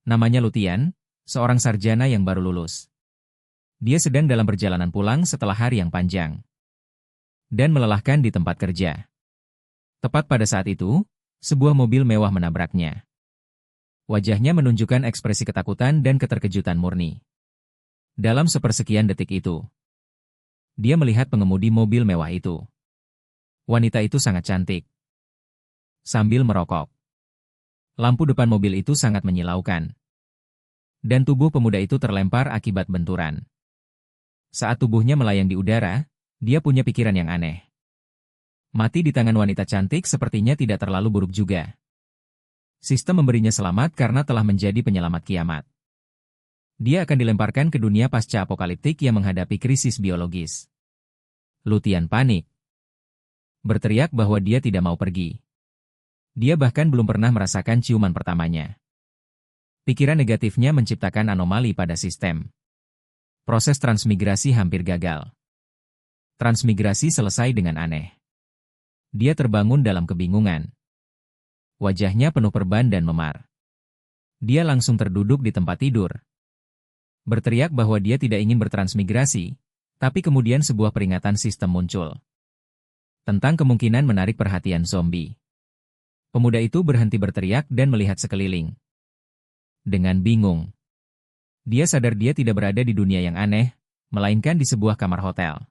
Namanya Lutian, seorang sarjana yang baru lulus. Dia sedang dalam perjalanan pulang setelah hari yang panjang dan melelahkan di tempat kerja. Tepat pada saat itu, sebuah mobil mewah menabraknya. Wajahnya menunjukkan ekspresi ketakutan dan keterkejutan murni. Dalam sepersekian detik itu, dia melihat pengemudi mobil mewah itu. Wanita itu sangat cantik. Sambil merokok. Lampu depan mobil itu sangat menyilaukan. Dan tubuh pemuda itu terlempar akibat benturan. Saat tubuhnya melayang di udara, dia punya pikiran yang aneh. Mati di tangan wanita cantik sepertinya tidak terlalu buruk juga. Sistem memberinya selamat karena telah menjadi penyelamat kiamat. Dia akan dilemparkan ke dunia pasca apokaliptik yang menghadapi krisis biologis. Lutian panik. Berteriak bahwa dia tidak mau pergi. Dia bahkan belum pernah merasakan ciuman pertamanya. Pikiran negatifnya menciptakan anomali pada sistem. Proses transmigrasi hampir gagal. Transmigrasi selesai dengan aneh. Dia terbangun dalam kebingungan. Wajahnya penuh perban dan memar. Dia langsung terduduk di tempat tidur. Berteriak bahwa dia tidak ingin bertransmigrasi, tapi kemudian sebuah peringatan sistem muncul. Tentang kemungkinan menarik perhatian zombie. Pemuda itu berhenti berteriak dan melihat sekeliling. Dengan bingung. Dia sadar dia tidak berada di dunia yang aneh, melainkan di sebuah kamar hotel.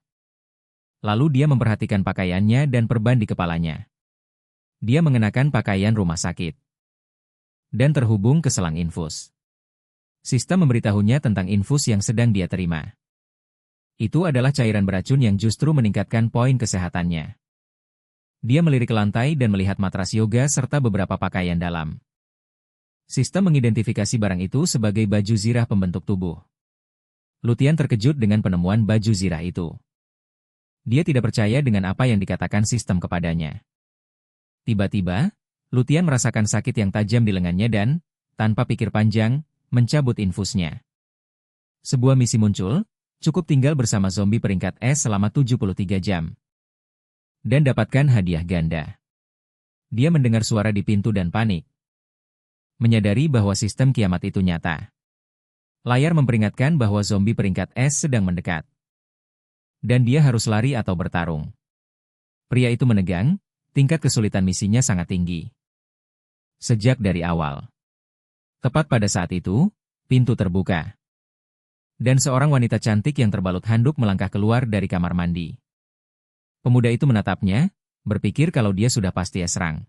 Lalu dia memperhatikan pakaiannya dan perban di kepalanya. Dia mengenakan pakaian rumah sakit. Dan terhubung ke selang infus. Sistem memberitahunya tentang infus yang sedang dia terima. Itu adalah cairan beracun yang justru meningkatkan poin kesehatannya. Dia melirik ke lantai dan melihat matras yoga serta beberapa pakaian dalam. Sistem mengidentifikasi barang itu sebagai baju zirah pembentuk tubuh. Lutian terkejut dengan penemuan baju zirah itu. Dia tidak percaya dengan apa yang dikatakan sistem kepadanya. Tiba-tiba, Lutian merasakan sakit yang tajam di lengannya dan, tanpa pikir panjang, mencabut infusnya. Sebuah misi muncul, cukup tinggal bersama zombie peringkat S selama 73 jam. Dan dapatkan hadiah ganda. Dia mendengar suara di pintu dan panik. Menyadari bahwa sistem kiamat itu nyata. Layar memperingatkan bahwa zombie peringkat S sedang mendekat. Dan dia harus lari atau bertarung. Pria itu menegang, tingkat kesulitan misinya sangat tinggi. Sejak dari awal. Tepat pada saat itu, pintu terbuka. Dan seorang wanita cantik yang terbalut handuk melangkah keluar dari kamar mandi. Pemuda itu menatapnya, berpikir kalau dia sudah pasti serang.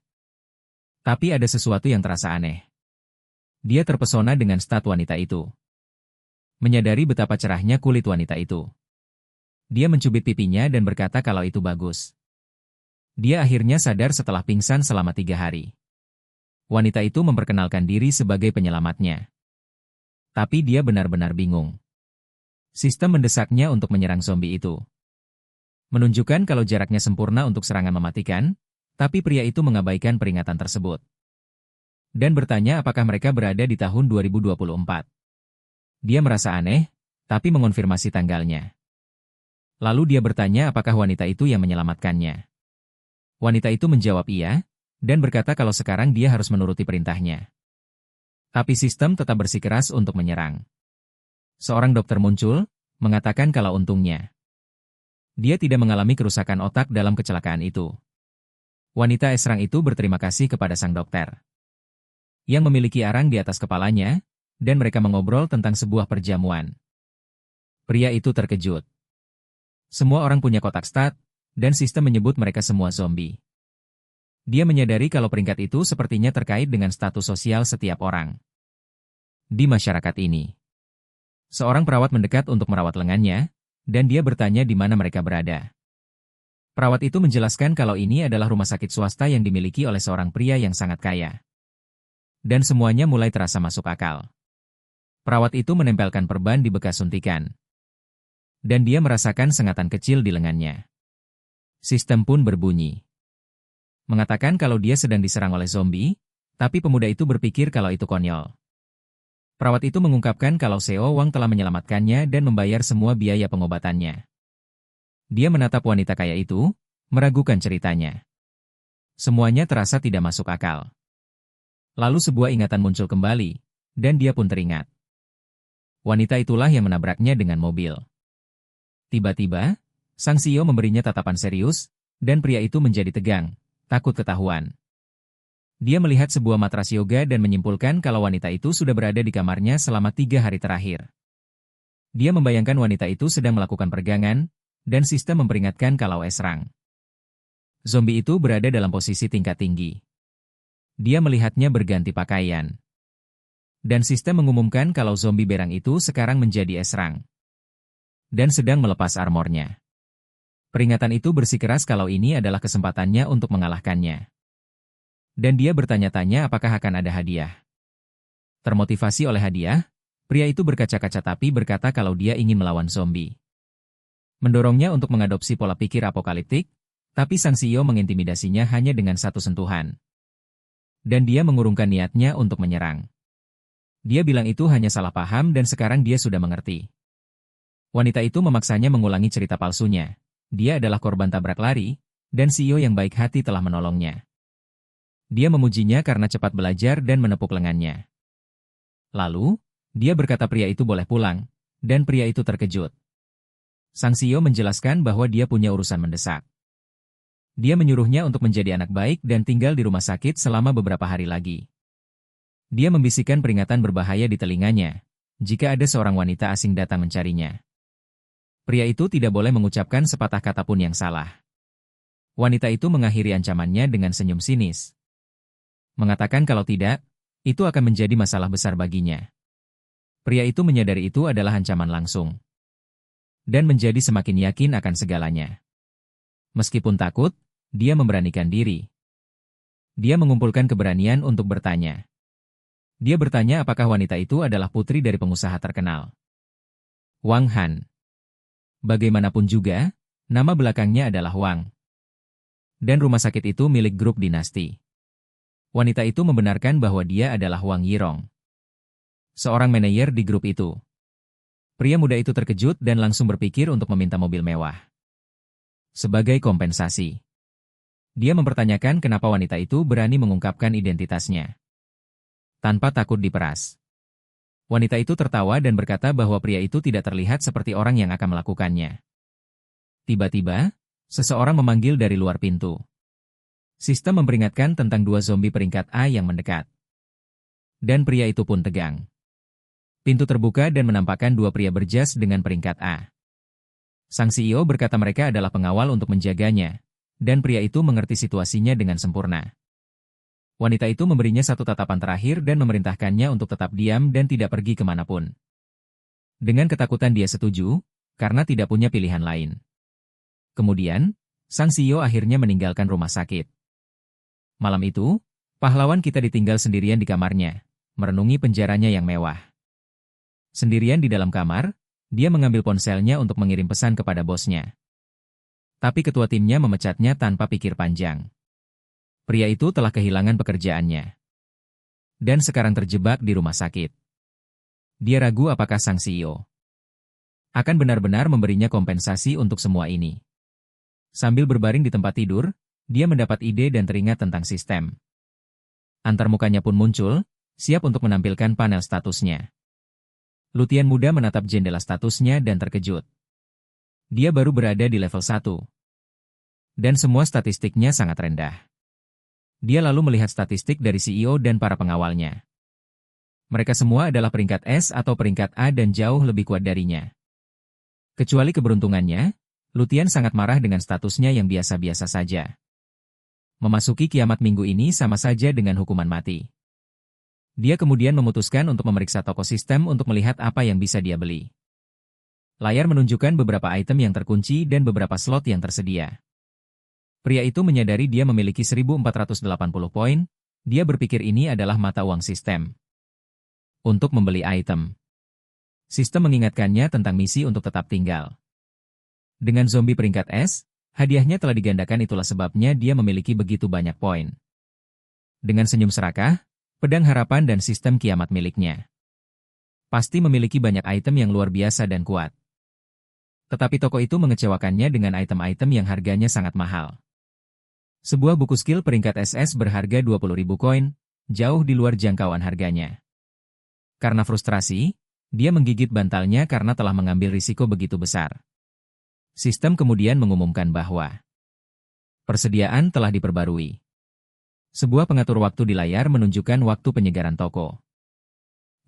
Tapi ada sesuatu yang terasa aneh. Dia terpesona dengan stat wanita itu. Menyadari betapa cerahnya kulit wanita itu. Dia mencubit pipinya dan berkata kalau itu bagus. Dia akhirnya sadar setelah pingsan selama 3 hari. Wanita itu memperkenalkan diri sebagai penyelamatnya. Tapi dia benar-benar bingung. Sistem mendesaknya untuk menyerang zombie itu. Menunjukkan kalau jaraknya sempurna untuk serangan mematikan, tapi pria itu mengabaikan peringatan tersebut. Dan bertanya apakah mereka berada di tahun 2024. Dia merasa aneh, tapi mengonfirmasi tanggalnya. Lalu dia bertanya apakah wanita itu yang menyelamatkannya. Wanita itu menjawab iya, dan berkata kalau sekarang dia harus menuruti perintahnya. Tapi sistem tetap bersikeras untuk menyerang. Seorang dokter muncul, mengatakan kalau untungnya. Dia tidak mengalami kerusakan otak dalam kecelakaan itu. Wanita esrang itu berterima kasih kepada sang dokter. Yang memiliki arang di atas kepalanya, dan mereka mengobrol tentang sebuah perjamuan. Pria itu terkejut. Semua orang punya kotak stat, dan sistem menyebut mereka semua zombie. Dia menyadari kalau peringkat itu sepertinya terkait dengan status sosial setiap orang. Di masyarakat ini. Seorang perawat mendekat untuk merawat lengannya, dan dia bertanya di mana mereka berada. Perawat itu menjelaskan kalau ini adalah rumah sakit swasta yang dimiliki oleh seorang pria yang sangat kaya. Dan semuanya mulai terasa masuk akal. Perawat itu menempelkan perban di bekas suntikan. Dan dia merasakan sengatan kecil di lengannya. Sistem pun berbunyi. Mengatakan kalau dia sedang diserang oleh zombie, tapi pemuda itu berpikir kalau itu konyol. Perawat itu mengungkapkan kalau Seo Wang telah menyelamatkannya dan membayar semua biaya pengobatannya. Dia menatap wanita kaya itu, meragukan ceritanya. Semuanya terasa tidak masuk akal. Lalu sebuah ingatan muncul kembali, dan dia pun teringat. Wanita itulah yang menabraknya dengan mobil. Tiba-tiba, sang CEO memberinya tatapan serius, dan pria itu menjadi tegang, takut ketahuan. Dia melihat sebuah matras yoga dan menyimpulkan kalau wanita itu sudah berada di kamarnya selama 3 hari terakhir. Dia membayangkan wanita itu sedang melakukan peregangan, dan sistem memperingatkan kalau serang. Zombie itu berada dalam posisi tingkat tinggi. Dia melihatnya berganti pakaian. Dan sistem mengumumkan kalau zombie berang itu sekarang menjadi serang. Dan sedang melepas armornya. Peringatan itu bersikeras kalau ini adalah kesempatannya untuk mengalahkannya. Dan dia bertanya-tanya apakah akan ada hadiah. Termotivasi oleh hadiah, pria itu berkaca-kaca tapi berkata kalau dia ingin melawan zombie. Mendorongnya untuk mengadopsi pola pikir apokaliptik, tapi sang CEO mengintimidasinya hanya dengan satu sentuhan. Dan dia mengurungkan niatnya untuk menyerang. Dia bilang itu hanya salah paham dan sekarang dia sudah mengerti. Wanita itu memaksanya mengulangi cerita palsunya. Dia adalah korban tabrak lari, dan CEO yang baik hati telah menolongnya. Dia memujinya karena cepat belajar dan menepuk lengannya. Lalu, dia berkata pria itu boleh pulang, dan pria itu terkejut. Sang CEO menjelaskan bahwa dia punya urusan mendesak. Dia menyuruhnya untuk menjadi anak baik dan tinggal di rumah sakit selama beberapa hari lagi. Dia membisikkan peringatan berbahaya di telinganya, jika ada seorang wanita asing datang mencarinya. Pria itu tidak boleh mengucapkan sepatah kata pun yang salah. Wanita itu mengakhiri ancamannya dengan senyum sinis. Mengatakan kalau tidak, itu akan menjadi masalah besar baginya. Pria itu menyadari itu adalah ancaman langsung. Dan menjadi semakin yakin akan segalanya. Meskipun takut, dia memberanikan diri. Dia mengumpulkan keberanian untuk bertanya. Dia bertanya apakah wanita itu adalah putri dari pengusaha terkenal. Wang Han. Bagaimanapun juga, nama belakangnya adalah Wang. Dan rumah sakit itu milik grup dinasti. Wanita itu membenarkan bahwa dia adalah Wang Yirong. Seorang manajer di grup itu. Pria muda itu terkejut dan langsung berpikir untuk meminta mobil mewah. Sebagai kompensasi. Dia mempertanyakan kenapa wanita itu berani mengungkapkan identitasnya. Tanpa takut diperas. Wanita itu tertawa dan berkata bahwa pria itu tidak terlihat seperti orang yang akan melakukannya. Tiba-tiba, seseorang memanggil dari luar pintu. Sistem memperingatkan tentang 2 zombie peringkat A yang mendekat. Dan pria itu pun tegang. Pintu terbuka dan menampakkan 2 pria berjas dengan peringkat A. Sang CEO berkata mereka adalah pengawal untuk menjaganya, dan pria itu mengerti situasinya dengan sempurna. Wanita itu memberinya satu tatapan terakhir dan memerintahkannya untuk tetap diam dan tidak pergi kemanapun. Dengan ketakutan dia setuju, karena tidak punya pilihan lain. Kemudian, sang CEO akhirnya meninggalkan rumah sakit. Malam itu, pahlawan kita ditinggal sendirian di kamarnya, merenungi penjaranya yang mewah. Sendirian di dalam kamar, dia mengambil ponselnya untuk mengirim pesan kepada bosnya. Tapi ketua timnya memecatnya tanpa pikir panjang. Pria itu telah kehilangan pekerjaannya. Dan sekarang terjebak di rumah sakit. Dia ragu apakah sang CEO akan benar-benar memberinya kompensasi untuk semua ini. Sambil berbaring di tempat tidur, dia mendapat ide dan teringat tentang sistem. Antarmukanya pun muncul, siap untuk menampilkan panel statusnya. Lutian muda menatap jendela statusnya dan terkejut. Dia baru berada di level 1. Dan semua statistiknya sangat rendah. Dia lalu melihat statistik dari CEO dan para pengawalnya. Mereka semua adalah peringkat S atau peringkat A dan jauh lebih kuat darinya. Kecuali keberuntungannya, Lutian sangat marah dengan statusnya yang biasa-biasa saja. Memasuki kiamat minggu ini sama saja dengan hukuman mati. Dia kemudian memutuskan untuk memeriksa toko sistem untuk melihat apa yang bisa dia beli. Layar menunjukkan beberapa item yang terkunci dan beberapa slot yang tersedia. Pria itu menyadari dia memiliki 1480 poin, dia berpikir ini adalah mata uang sistem. Untuk membeli item. Sistem mengingatkannya tentang misi untuk tetap tinggal. Dengan zombie peringkat S, hadiahnya telah digandakan itulah sebabnya dia memiliki begitu banyak poin. Dengan senyum serakah, pedang harapan dan sistem kiamat miliknya. Pasti memiliki banyak item yang luar biasa dan kuat. Tetapi toko itu mengecewakannya dengan item-item yang harganya sangat mahal. Sebuah buku skill peringkat SS berharga 20.000 koin, jauh di luar jangkauan harganya. Karena frustrasi, dia menggigit bantalnya karena telah mengambil risiko begitu besar. Sistem kemudian mengumumkan bahwa persediaan telah diperbarui. Sebuah pengatur waktu di layar menunjukkan waktu penyegaran toko.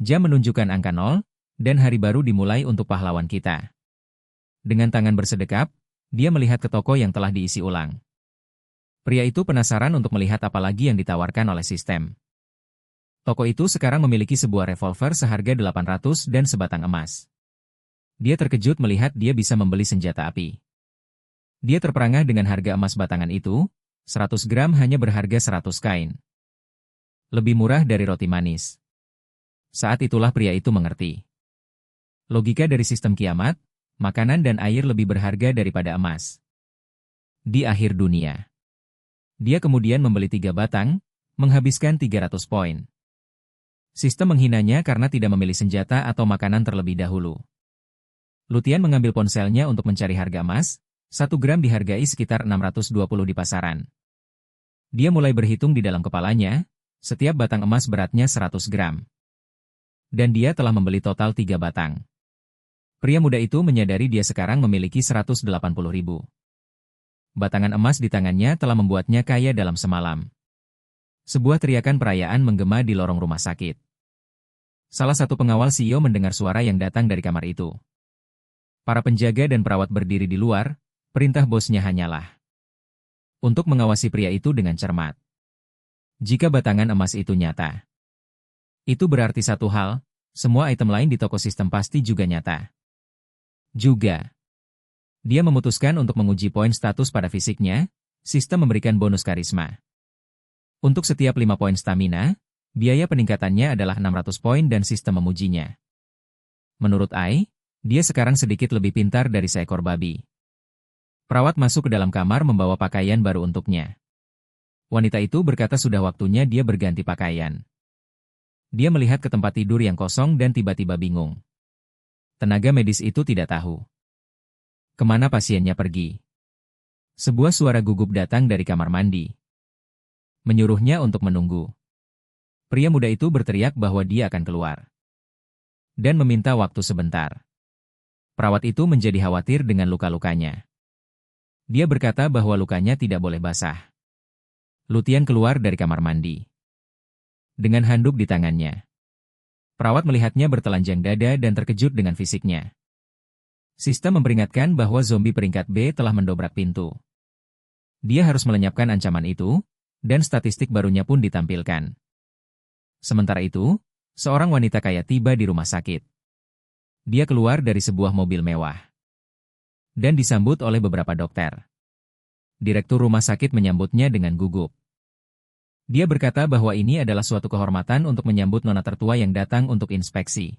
Jam menunjukkan angka 0, dan hari baru dimulai untuk pahlawan kita. Dengan tangan bersedekap, dia melihat ke toko yang telah diisi ulang. Pria itu penasaran untuk melihat apa lagi yang ditawarkan oleh sistem. Toko itu sekarang memiliki sebuah revolver seharga 800 dan sebatang emas. Dia terkejut melihat dia bisa membeli senjata api. Dia terperangah dengan harga emas batangan itu, 100 gram hanya berharga 100 kain. Lebih murah dari roti manis. Saat itulah pria itu mengerti. Logika dari sistem kiamat, makanan dan air lebih berharga daripada emas. Di akhir dunia. Dia kemudian membeli 3 batang, menghabiskan 300 poin. Sistem menghinanya karena tidak memilih senjata atau makanan terlebih dahulu. Lutian mengambil ponselnya untuk mencari harga emas, 1 gram dihargai sekitar 620 di pasaran. Dia mulai berhitung di dalam kepalanya, setiap batang emas beratnya 100 gram. Dan dia telah membeli total 3 batang. Pria muda itu menyadari dia sekarang memiliki 180 ribu. Batangan emas di tangannya telah membuatnya kaya dalam semalam. Sebuah teriakan perayaan menggema di lorong rumah sakit. Salah satu pengawal CEO mendengar suara yang datang dari kamar itu. Para penjaga dan perawat berdiri di luar, perintah bosnya hanyalah untuk mengawasi pria itu dengan cermat. Jika batangan emas itu nyata, itu berarti satu hal, semua item lain di toko sistem pasti juga nyata. Juga, dia memutuskan untuk menguji poin status pada fisiknya, sistem memberikan bonus karisma. Untuk setiap 5 poin stamina, biaya peningkatannya adalah 600 poin dan sistem memujinya. Menurut Ai, dia sekarang sedikit lebih pintar dari seekor babi. Perawat masuk ke dalam kamar membawa pakaian baru untuknya. Wanita itu berkata sudah waktunya dia berganti pakaian. Dia melihat ke tempat tidur yang kosong dan tiba-tiba bingung. Tenaga medis itu tidak tahu kemana pasiennya pergi. Sebuah suara gugup datang dari kamar mandi. Menyuruhnya untuk menunggu. Pria muda itu berteriak bahwa dia akan keluar. Dan meminta waktu sebentar. Perawat itu menjadi khawatir dengan luka-lukanya. Dia berkata bahwa lukanya tidak boleh basah. Lutian keluar dari kamar mandi. Dengan handuk di tangannya. Perawat melihatnya bertelanjang dada dan terkejut dengan fisiknya. Sistem memperingatkan bahwa zombie peringkat B telah mendobrak pintu. Dia harus melenyapkan ancaman itu, dan statistik barunya pun ditampilkan. Sementara itu, seorang wanita kaya tiba di rumah sakit. Dia keluar dari sebuah mobil mewah. Dan disambut oleh beberapa dokter. Direktur rumah sakit menyambutnya dengan gugup. Dia berkata bahwa ini adalah suatu kehormatan untuk menyambut nona tertua yang datang untuk inspeksi.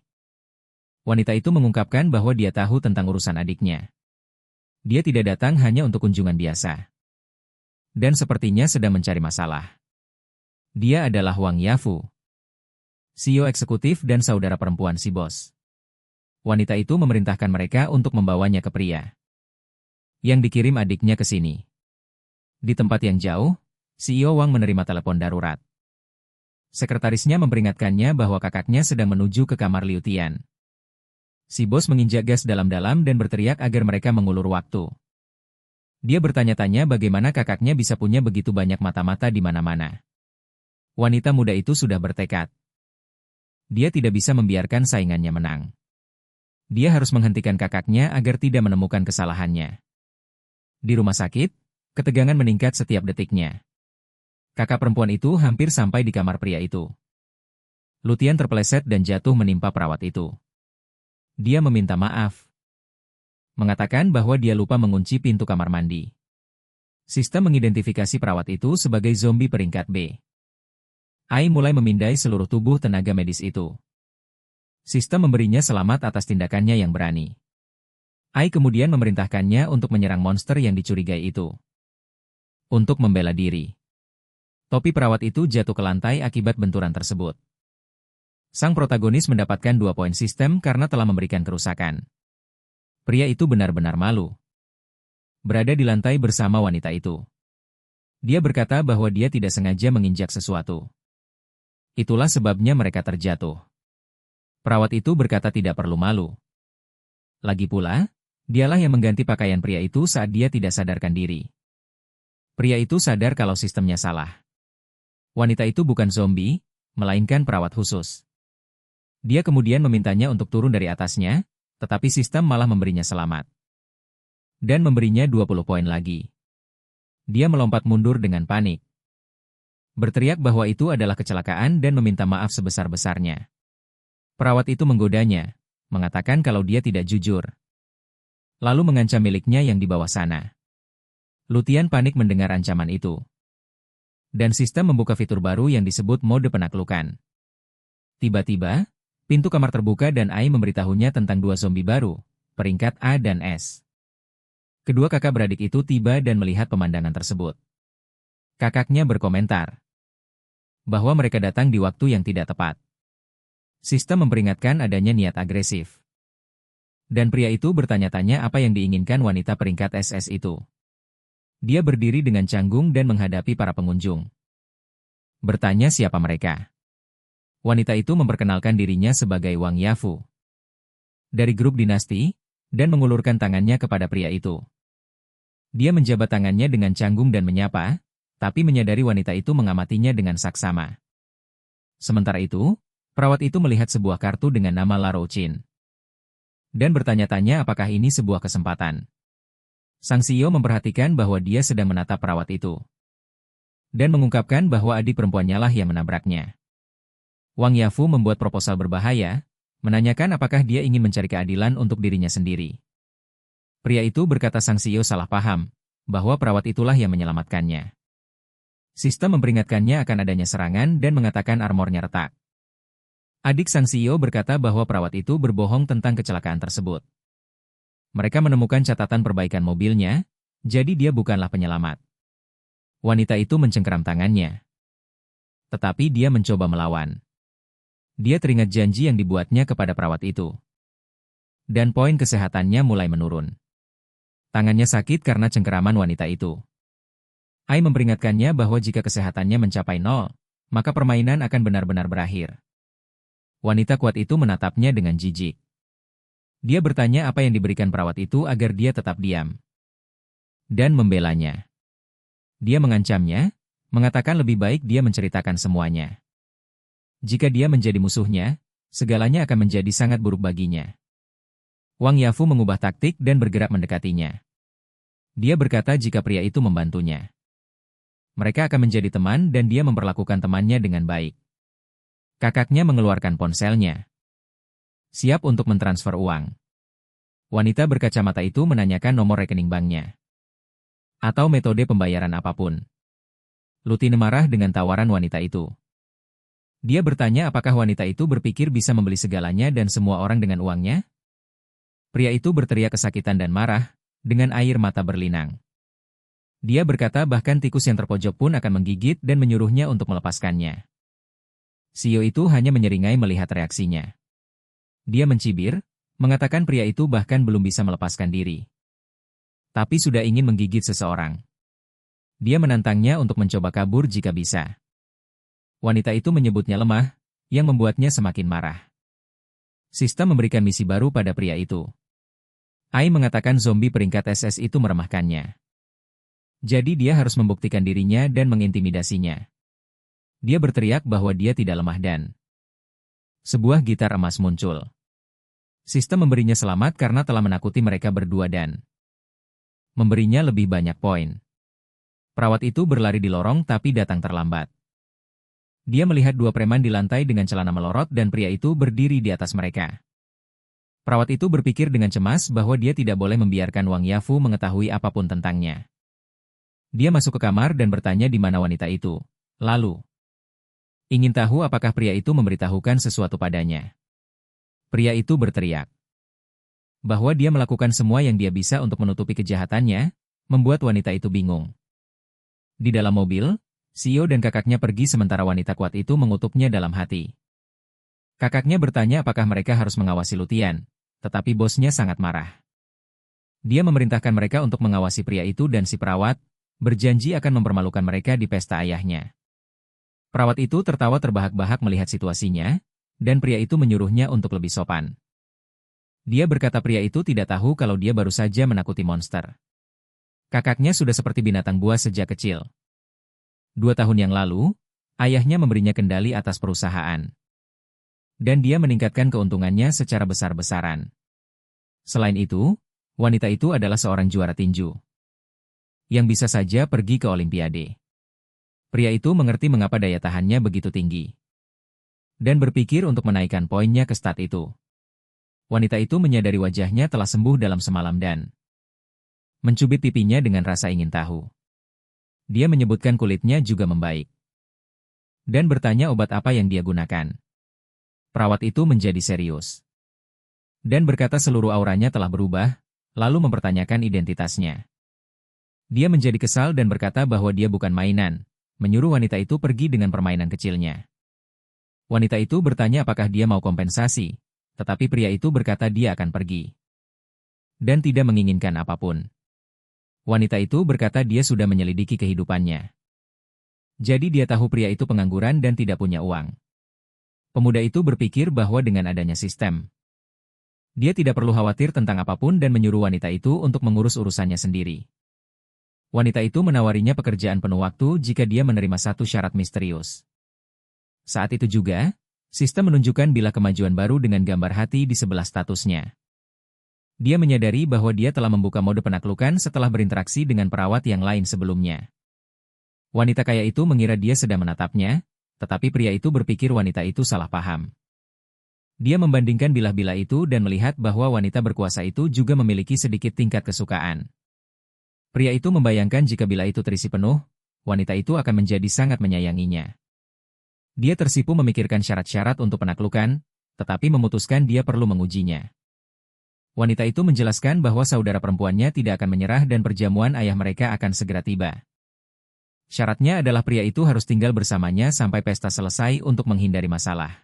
Wanita itu mengungkapkan bahwa dia tahu tentang urusan adiknya. Dia tidak datang hanya untuk kunjungan biasa. Dan sepertinya sedang mencari masalah. Dia adalah Wang Yafu, CEO eksekutif dan saudara perempuan si bos. Wanita itu memerintahkan mereka untuk membawanya ke pria yang dikirim adiknya ke sini. Di tempat yang jauh, CEO Wang menerima telepon darurat. Sekretarisnya memperingatkannya bahwa kakaknya sedang menuju ke kamar Liu Tian. Si bos menginjak gas dalam-dalam dan berteriak agar mereka mengulur waktu. Dia bertanya-tanya bagaimana kakaknya bisa punya begitu banyak mata-mata di mana-mana. Wanita muda itu sudah bertekad. Dia tidak bisa membiarkan saingannya menang. Dia harus menghentikan kakaknya agar tidak menemukan kesalahannya. Di rumah sakit, ketegangan meningkat setiap detiknya. Kakak perempuan itu hampir sampai di kamar pria itu. Lutian terpeleset dan jatuh menimpa perawat itu. Dia meminta maaf. Mengatakan bahwa dia lupa mengunci pintu kamar mandi. Sistem mengidentifikasi perawat itu sebagai zombie peringkat B. Ai mulai memindai seluruh tubuh tenaga medis itu. Sistem memberinya selamat atas tindakannya yang berani. Ai kemudian memerintahkannya untuk menyerang monster yang dicurigai itu. Untuk membela diri. Topi perawat itu jatuh ke lantai akibat benturan tersebut. Sang protagonis mendapatkan 2 poin sistem karena telah memberikan kerusakan. Pria itu benar-benar malu. Berada di lantai bersama wanita itu. Dia berkata bahwa dia tidak sengaja menginjak sesuatu. Itulah sebabnya mereka terjatuh. Perawat itu berkata tidak perlu malu. Lagi pula, dialah yang mengganti pakaian pria itu saat dia tidak sadarkan diri. Pria itu sadar kalau sistemnya salah. Wanita itu bukan zombie, melainkan perawat khusus. Dia kemudian memintanya untuk turun dari atasnya, tetapi sistem malah memberinya selamat. Dan memberinya 20 poin lagi. Dia melompat mundur dengan panik. Berteriak bahwa itu adalah kecelakaan dan meminta maaf sebesar-besarnya. Perawat itu menggodanya, mengatakan kalau dia tidak jujur. Lalu mengancam miliknya yang di bawah sana. Lutian panik mendengar ancaman itu. Dan sistem membuka fitur baru yang disebut mode penaklukan. Tiba-tiba, pintu kamar terbuka dan Ai memberitahunya tentang dua zombie baru, peringkat A dan S. Kedua kakak beradik itu tiba dan melihat pemandangan tersebut. Kakaknya berkomentar bahwa mereka datang di waktu yang tidak tepat. Sistem memperingatkan adanya niat agresif. Dan pria itu bertanya-tanya apa yang diinginkan wanita peringkat SS itu. Dia berdiri dengan canggung dan menghadapi para pengunjung. Bertanya siapa mereka. Wanita itu memperkenalkan dirinya sebagai Wang Yafu. Dari grup dinasti, dan mengulurkan tangannya kepada pria itu. Dia menjabat tangannya dengan canggung dan menyapa, tapi menyadari wanita itu mengamatinya dengan saksama. Sementara itu, perawat itu melihat sebuah kartu dengan nama La Rouchin. Dan bertanya-tanya apakah ini sebuah kesempatan. Sang CEO memperhatikan bahwa dia sedang menatap perawat itu. Dan mengungkapkan bahwa adik perempuannya lah yang menabraknya. Wang Yafu membuat proposal berbahaya, menanyakan apakah dia ingin mencari keadilan untuk dirinya sendiri. Pria itu berkata sang CEO salah paham, bahwa perawat itulah yang menyelamatkannya. Sistem memperingatkannya akan adanya serangan dan mengatakan armornya retak. Adik sang CEO berkata bahwa perawat itu berbohong tentang kecelakaan tersebut. Mereka menemukan catatan perbaikan mobilnya, jadi dia bukanlah penyelamat. Wanita itu mencengkeram tangannya. Tetapi dia mencoba melawan. Dia teringat janji yang dibuatnya kepada perawat itu. Dan poin kesehatannya mulai menurun. Tangannya sakit karena cengkeraman wanita itu. Ai memperingatkannya bahwa jika kesehatannya mencapai 0, maka permainan akan benar-benar berakhir. Wanita kuat itu menatapnya dengan jijik. Dia bertanya apa yang diberikan perawat itu agar dia tetap diam. Dan membelanya. Dia mengancamnya, mengatakan lebih baik dia menceritakan semuanya. Jika dia menjadi musuhnya, segalanya akan menjadi sangat buruk baginya. Wang Yafu mengubah taktik dan bergerak mendekatinya. Dia berkata jika pria itu membantunya. Mereka akan menjadi teman dan dia memperlakukan temannya dengan baik. Kakaknya mengeluarkan ponselnya. Siap untuk mentransfer uang. Wanita berkacamata itu menanyakan nomor rekening banknya. Atau metode pembayaran apapun. Lutine marah dengan tawaran wanita itu. Dia bertanya apakah wanita itu berpikir bisa membeli segalanya dan semua orang dengan uangnya? Pria itu berteriak kesakitan dan marah, dengan air mata berlinang. Dia berkata bahkan tikus yang terpojok pun akan menggigit dan menyuruhnya untuk melepaskannya. CEO itu hanya menyeringai melihat reaksinya. Dia mencibir, mengatakan pria itu bahkan belum bisa melepaskan diri. Tapi sudah ingin menggigit seseorang. Dia menantangnya untuk mencoba kabur jika bisa. Wanita itu menyebutnya lemah, yang membuatnya semakin marah. Sistem memberikan misi baru pada pria itu. Ai mengatakan zombie peringkat SS itu meremahkannya. Jadi dia harus membuktikan dirinya dan mengintimidasinya. Dia berteriak bahwa dia tidak lemah dan sebuah gitar emas muncul. Sistem memberinya selamat karena telah menakuti mereka berdua dan memberinya lebih banyak poin. Perawat itu berlari di lorong tapi datang terlambat. Dia melihat dua preman di lantai dengan celana melorot dan pria itu berdiri di atas mereka. Perawat itu berpikir dengan cemas bahwa dia tidak boleh membiarkan Wang Yafu mengetahui apapun tentangnya. Dia masuk ke kamar dan bertanya di mana wanita itu. Lalu, ingin tahu apakah pria itu memberitahukan sesuatu padanya. Pria itu berteriak bahwa dia melakukan semua yang dia bisa untuk menutupi kejahatannya, membuat wanita itu bingung. Di dalam mobil, CEO dan kakaknya pergi sementara wanita kuat itu mengutuknya dalam hati. Kakaknya bertanya apakah mereka harus mengawasi Lutian, tetapi bosnya sangat marah. Dia memerintahkan mereka untuk mengawasi pria itu dan si perawat, berjanji akan mempermalukan mereka di pesta ayahnya. Perawat itu tertawa terbahak-bahak melihat situasinya, dan pria itu menyuruhnya untuk lebih sopan. Dia berkata pria itu tidak tahu kalau dia baru saja menakuti monster. Kakaknya sudah seperti binatang buas sejak kecil. 2 tahun yang lalu, ayahnya memberinya kendali atas perusahaan. Dan dia meningkatkan keuntungannya secara besar-besaran. Selain itu, wanita itu adalah seorang juara tinju yang bisa saja pergi ke Olimpiade. Pria itu mengerti mengapa daya tahannya begitu tinggi dan berpikir untuk menaikkan poinnya ke stat itu. Wanita itu menyadari wajahnya telah sembuh dalam semalam dan mencubit pipinya dengan rasa ingin tahu. Dia menyebutkan kulitnya juga membaik dan bertanya obat apa yang dia gunakan. Perawat itu menjadi serius dan berkata seluruh auranya telah berubah, lalu mempertanyakan identitasnya. Dia menjadi kesal dan berkata bahwa dia bukan mainan, menyuruh wanita itu pergi dengan permainan kecilnya. Wanita itu bertanya apakah dia mau kompensasi, tetapi pria itu berkata dia akan pergi dan tidak menginginkan apapun. Wanita itu berkata dia sudah menyelidiki kehidupannya. Jadi dia tahu pria itu pengangguran dan tidak punya uang. Pemuda itu berpikir bahwa dengan adanya sistem, dia tidak perlu khawatir tentang apapun dan menyuruh wanita itu untuk mengurus urusannya sendiri. Wanita itu menawarinya pekerjaan penuh waktu jika dia menerima satu syarat misterius. Saat itu juga, sistem menunjukkan bila kemajuan baru dengan gambar hati di sebelah statusnya. Dia menyadari bahwa dia telah membuka mode penaklukan setelah berinteraksi dengan perawat yang lain sebelumnya. Wanita kaya itu mengira dia sedang menatapnya, tetapi pria itu berpikir wanita itu salah paham. Dia membandingkan bilah-bilah itu dan melihat bahwa wanita berkuasa itu juga memiliki sedikit tingkat kesukaan. Pria itu membayangkan jika bilah itu terisi penuh, wanita itu akan menjadi sangat menyayanginya. Dia tersipu memikirkan syarat-syarat untuk penaklukan, tetapi memutuskan dia perlu mengujinya. Wanita itu menjelaskan bahwa saudara perempuannya tidak akan menyerah dan perjamuan ayah mereka akan segera tiba. Syaratnya adalah pria itu harus tinggal bersamanya sampai pesta selesai untuk menghindari masalah.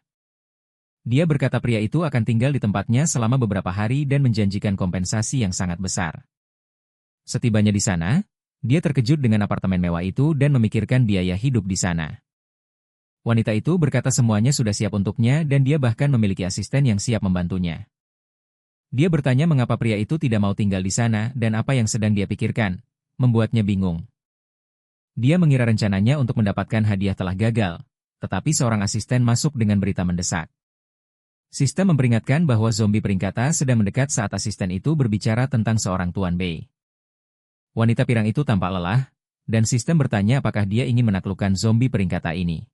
Dia berkata pria itu akan tinggal di tempatnya selama beberapa hari dan menjanjikan kompensasi yang sangat besar. Setibanya di sana, dia terkejut dengan apartemen mewah itu dan memikirkan biaya hidup di sana. Wanita itu berkata semuanya sudah siap untuknya dan dia bahkan memiliki asisten yang siap membantunya. Dia bertanya mengapa pria itu tidak mau tinggal di sana dan apa yang sedang dia pikirkan, membuatnya bingung. Dia mengira rencananya untuk mendapatkan hadiah telah gagal, tetapi seorang asisten masuk dengan berita mendesak. Sistem memperingatkan bahwa zombie peringkata sedang mendekat saat asisten itu berbicara tentang seorang Tuan Bei. Wanita pirang itu tampak lelah, dan sistem bertanya apakah dia ingin menaklukkan zombie peringkata ini.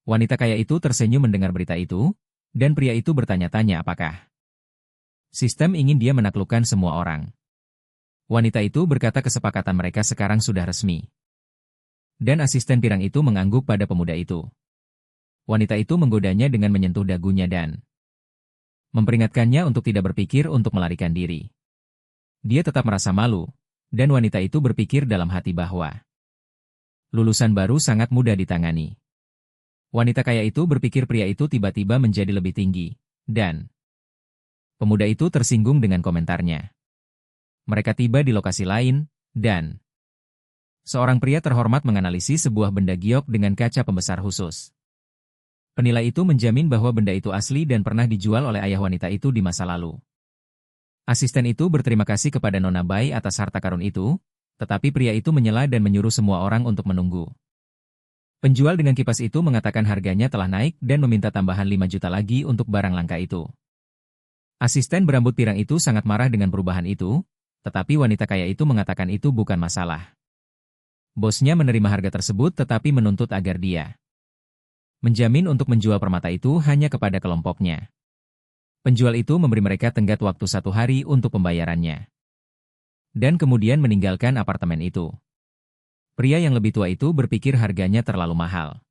Wanita kaya itu tersenyum mendengar berita itu, dan pria itu bertanya-tanya apakah sistem ingin dia menaklukkan semua orang. Wanita itu berkata kesepakatan mereka sekarang sudah resmi. Dan asisten pirang itu mengangguk pada pemuda itu. Wanita itu menggodanya dengan menyentuh dagunya dan memperingatkannya untuk tidak berpikir untuk melarikan diri. Dia tetap merasa malu, dan wanita itu berpikir dalam hati bahwa lulusan baru sangat mudah ditangani. Wanita kaya itu berpikir pria itu tiba-tiba menjadi lebih tinggi, dan pemuda itu tersinggung dengan komentarnya. Mereka tiba di lokasi lain, dan seorang pria terhormat menganalisis sebuah benda giok dengan kaca pembesar khusus. Penilai itu menjamin bahwa benda itu asli dan pernah dijual oleh ayah wanita itu di masa lalu. Asisten itu berterima kasih kepada Nona Bai atas harta karun itu, tetapi pria itu menyela dan menyuruh semua orang untuk menunggu. Penjual dengan kipas itu mengatakan harganya telah naik dan meminta tambahan 5 juta lagi untuk barang langka itu. Asisten berambut pirang itu sangat marah dengan perubahan itu, tetapi wanita kaya itu mengatakan itu bukan masalah. Bosnya menerima harga tersebut tetapi menuntut agar dia menjamin untuk menjual permata itu hanya kepada kelompoknya. Penjual itu memberi mereka tenggat waktu 1 hari untuk pembayarannya. Dan kemudian meninggalkan apartemen itu. Pria yang lebih tua itu berpikir harganya terlalu mahal.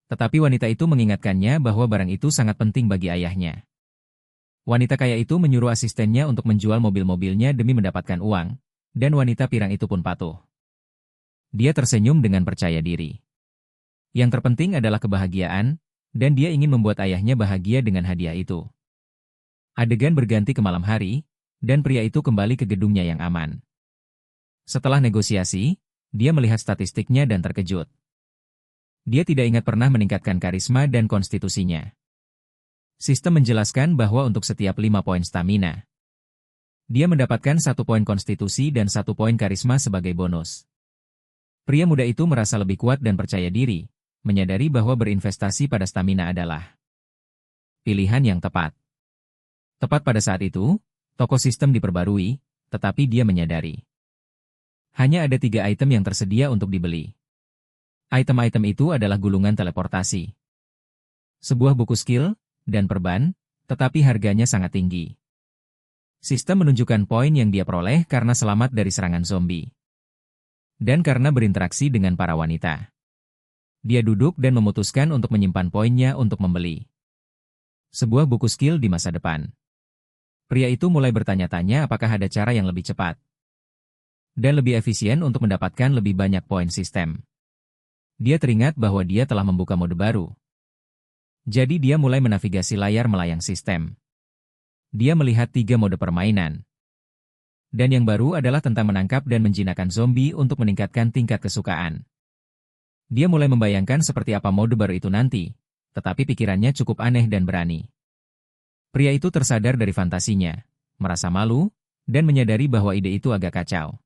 Tetapi wanita itu mengingatkannya bahwa barang itu sangat penting bagi ayahnya. Wanita kaya itu menyuruh asistennya untuk menjual mobil-mobilnya demi mendapatkan uang, dan wanita pirang itu pun patuh. Dia tersenyum dengan percaya diri. Yang terpenting adalah kebahagiaan, dan dia ingin membuat ayahnya bahagia dengan hadiah itu. Adegan berganti ke malam hari, dan pria itu kembali ke gedungnya yang aman. Setelah negosiasi, dia melihat statistiknya dan terkejut. Dia tidak ingat pernah meningkatkan karisma dan konstitusinya. Sistem menjelaskan bahwa untuk setiap 5 poin stamina, dia mendapatkan 1 poin konstitusi dan 1 poin karisma sebagai bonus. Pria muda itu merasa lebih kuat dan percaya diri, menyadari bahwa berinvestasi pada stamina adalah pilihan yang tepat. Tepat pada saat itu, toko sistem diperbarui, tetapi dia menyadari hanya ada 3 item yang tersedia untuk dibeli. Item-item itu adalah gulungan teleportasi, sebuah buku skill, dan perban, tetapi harganya sangat tinggi. Sistem menunjukkan poin yang dia peroleh karena selamat dari serangan zombie. Dan karena berinteraksi dengan para wanita. Dia duduk dan memutuskan untuk menyimpan poinnya untuk membeli sebuah buku skill di masa depan. Pria itu mulai bertanya-tanya apakah ada cara yang lebih cepat dan lebih efisien untuk mendapatkan lebih banyak poin sistem. Dia teringat bahwa dia telah membuka mode baru. Jadi dia mulai menavigasi layar melayang sistem. Dia melihat 3 mode permainan. Dan yang baru adalah tentang menangkap dan menjinakkan zombie untuk meningkatkan tingkat kesukaan. Dia mulai membayangkan seperti apa mode baru itu nanti, tetapi pikirannya cukup aneh dan berani. Pria itu tersadar dari fantasinya, merasa malu, dan menyadari bahwa ide itu agak kacau.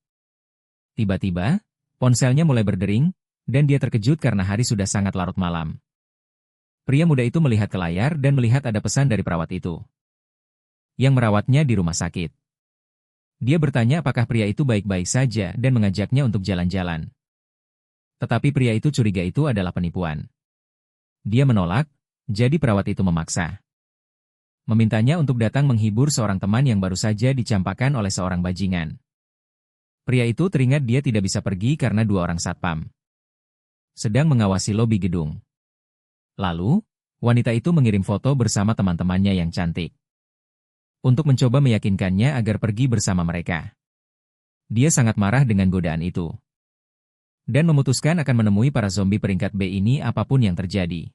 Tiba-tiba, ponselnya mulai berdering, dan dia terkejut karena hari sudah sangat larut malam. Pria muda itu melihat ke layar dan melihat ada pesan dari perawat itu yang merawatnya di rumah sakit. Dia bertanya apakah pria itu baik-baik saja dan mengajaknya untuk jalan-jalan. Tetapi pria itu curiga itu adalah penipuan. Dia menolak, jadi perawat itu memaksa. Memintanya untuk datang menghibur seorang teman yang baru saja dicampakkan oleh seorang bajingan. Pria itu teringat dia tidak bisa pergi karena 2 orang satpam sedang mengawasi lobi gedung. Lalu, wanita itu mengirim foto bersama teman-temannya yang cantik untuk mencoba meyakinkannya agar pergi bersama mereka. Dia sangat marah dengan godaan itu dan memutuskan akan menemui para zombie peringkat B ini apapun yang terjadi.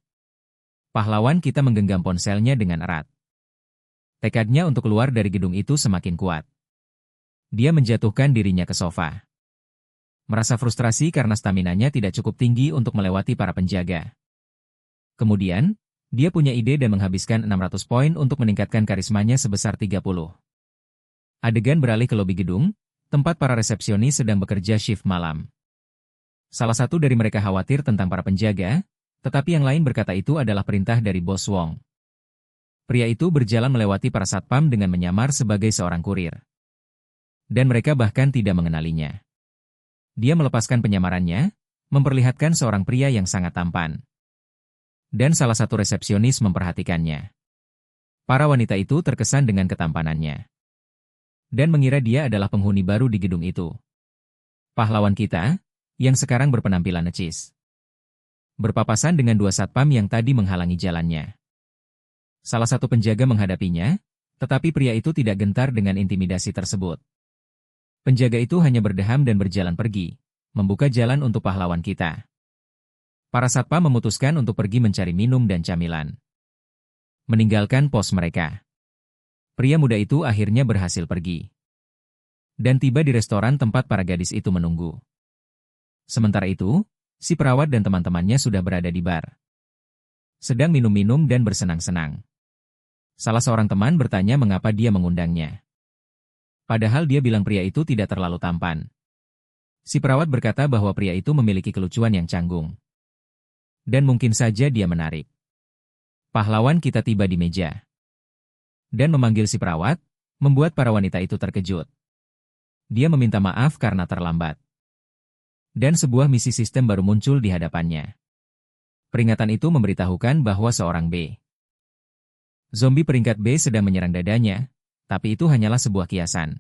Pahlawan kita menggenggam ponselnya dengan erat. Tekadnya untuk keluar dari gedung itu semakin kuat. Dia menjatuhkan dirinya ke sofa. Merasa frustrasi karena staminanya tidak cukup tinggi untuk melewati para penjaga. Kemudian, dia punya ide dan menghabiskan 600 poin untuk meningkatkan karismanya sebesar 30. Adegan beralih ke lobi gedung, tempat para resepsionis sedang bekerja shift malam. Salah satu dari mereka khawatir tentang para penjaga, tetapi yang lain berkata itu adalah perintah dari Bos Wong. Pria itu berjalan melewati para satpam dengan menyamar sebagai seorang kurir. Dan mereka bahkan tidak mengenalinya. Dia melepaskan penyamarannya, memperlihatkan seorang pria yang sangat tampan. Dan salah satu resepsionis memperhatikannya. Para wanita itu terkesan dengan ketampanannya. Dan mengira dia adalah penghuni baru di gedung itu. Pahlawan kita, yang sekarang berpenampilan necis. Berpapasan dengan 2 satpam yang tadi menghalangi jalannya. Salah satu penjaga menghadapinya, tetapi pria itu tidak gentar dengan intimidasi tersebut. Penjaga itu hanya berdeham dan berjalan pergi, membuka jalan untuk pahlawan kita. Para satpam memutuskan untuk pergi mencari minum dan camilan. Meninggalkan pos mereka. Pria muda itu akhirnya berhasil pergi. Dan tiba di restoran tempat para gadis itu menunggu. Sementara itu, si perawat dan teman-temannya sudah berada di bar. Sedang minum-minum dan bersenang-senang. Salah seorang teman bertanya mengapa dia mengundangnya. Padahal dia bilang pria itu tidak terlalu tampan. Si perawat berkata bahwa pria itu memiliki kelucuan yang canggung. Dan mungkin saja dia menarik. Pahlawan kita tiba di meja. Dan memanggil si perawat, membuat para wanita itu terkejut. Dia meminta maaf karena terlambat. Dan sebuah misi sistem baru muncul di hadapannya. Peringatan itu memberitahukan bahwa seorang B. Zombie peringkat B sedang menyerang dadanya, tapi itu hanyalah sebuah kiasan.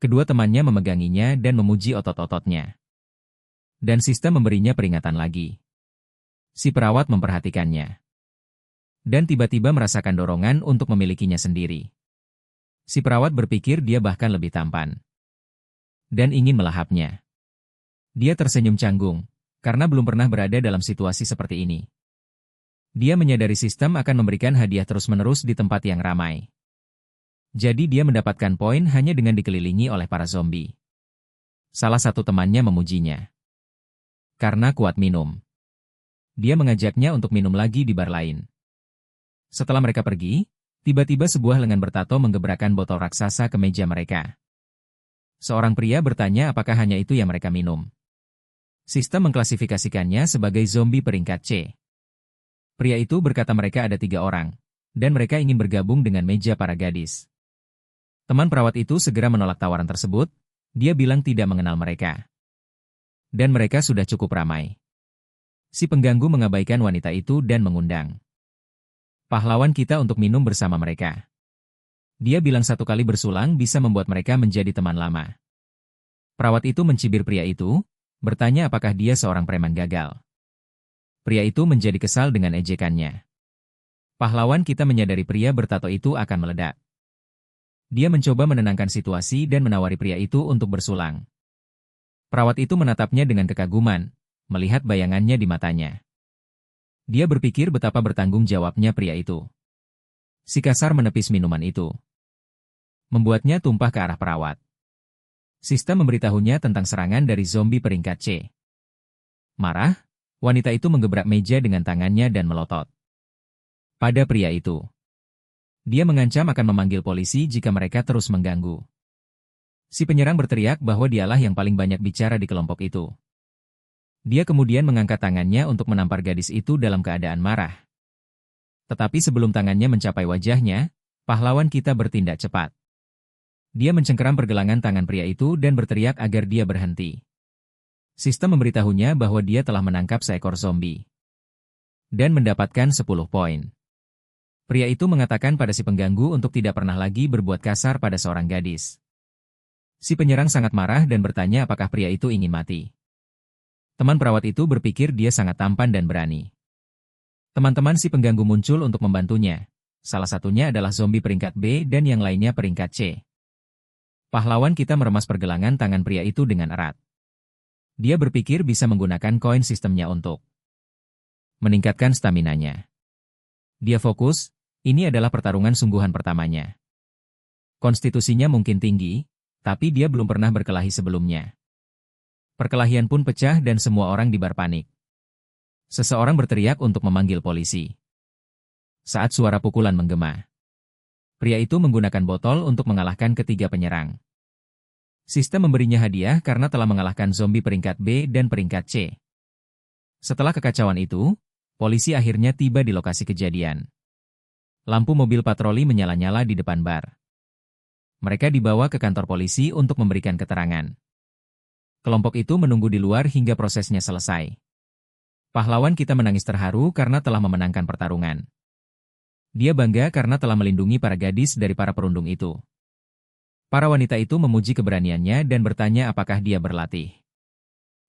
Kedua temannya memeganginya dan memuji otot-ototnya. Dan sistem memberinya peringatan lagi. Si perawat memperhatikannya. Dan tiba-tiba merasakan dorongan untuk memilikinya sendiri. Si perawat berpikir dia bahkan lebih tampan. Dan ingin melahapnya. Dia tersenyum canggung, karena belum pernah berada dalam situasi seperti ini. Dia menyadari sistem akan memberikan hadiah terus-menerus di tempat yang ramai. Jadi dia mendapatkan poin hanya dengan dikelilingi oleh para zombie. Salah satu temannya memujinya. Karena kuat minum. Dia mengajaknya untuk minum lagi di bar lain. Setelah mereka pergi, tiba-tiba sebuah lengan bertato menggebrakan botol raksasa ke meja mereka. Seorang pria bertanya apakah hanya itu yang mereka minum. Sistem mengklasifikasikannya sebagai zombie peringkat C. Pria itu berkata mereka ada 3 orang, dan mereka ingin bergabung dengan meja para gadis. Teman perawat itu segera menolak tawaran tersebut, dia bilang tidak mengenal mereka. Dan mereka sudah cukup ramai. Si pengganggu mengabaikan wanita itu dan mengundang pahlawan kita untuk minum bersama mereka. Dia bilang 1 kali bersulang bisa membuat mereka menjadi teman lama. Perawat itu mencibir pria itu, bertanya apakah dia seorang preman gagal. Pria itu menjadi kesal dengan ejekannya. Pahlawan kita menyadari pria bertato itu akan meledak. Dia mencoba menenangkan situasi dan menawari pria itu untuk bersulang. Perawat itu menatapnya dengan kekaguman, melihat bayangannya di matanya. Dia berpikir betapa bertanggung jawabnya pria itu. Si kasar menepis minuman itu, membuatnya tumpah ke arah perawat. Sistem memberitahunya tentang serangan dari zombie peringkat C. Marah, wanita itu menggebrak meja dengan tangannya dan melotot pada pria itu. Dia mengancam akan memanggil polisi jika mereka terus mengganggu. Si penyerang berteriak bahwa dialah yang paling banyak bicara di kelompok itu. Dia kemudian mengangkat tangannya untuk menampar gadis itu dalam keadaan marah. Tetapi sebelum tangannya mencapai wajahnya, pahlawan kita bertindak cepat. Dia mencengkeram pergelangan tangan pria itu dan berteriak agar dia berhenti. Sistem memberitahunya bahwa dia telah menangkap seekor zombie dan mendapatkan 10 poin. Pria itu mengatakan pada si pengganggu untuk tidak pernah lagi berbuat kasar pada seorang gadis. Si penyerang sangat marah dan bertanya apakah pria itu ingin mati. Teman perawat itu berpikir dia sangat tampan dan berani. Teman-teman si pengganggu muncul untuk membantunya. Salah satunya adalah zombie peringkat B dan yang lainnya peringkat C. Pahlawan kita meremas pergelangan tangan pria itu dengan erat. Dia berpikir bisa menggunakan koin sistemnya untuk meningkatkan staminanya. Dia fokus, ini adalah pertarungan sungguhan pertamanya. Konstitusinya mungkin tinggi, tapi dia belum pernah berkelahi sebelumnya. Perkelahian pun pecah dan semua orang di bar panik. Seseorang berteriak untuk memanggil polisi. Saat suara pukulan menggema, pria itu menggunakan botol untuk mengalahkan ketiga penyerang. Sistem memberinya hadiah karena telah mengalahkan zombie peringkat B dan peringkat C. Setelah kekacauan itu, polisi akhirnya tiba di lokasi kejadian. Lampu mobil patroli menyala-nyala di depan bar. Mereka dibawa ke kantor polisi untuk memberikan keterangan. Kelompok itu menunggu di luar hingga prosesnya selesai. Pahlawan kita menangis terharu karena telah memenangkan pertarungan. Dia bangga karena telah melindungi para gadis dari para perundung itu. Para wanita itu memuji keberaniannya dan bertanya apakah dia berlatih.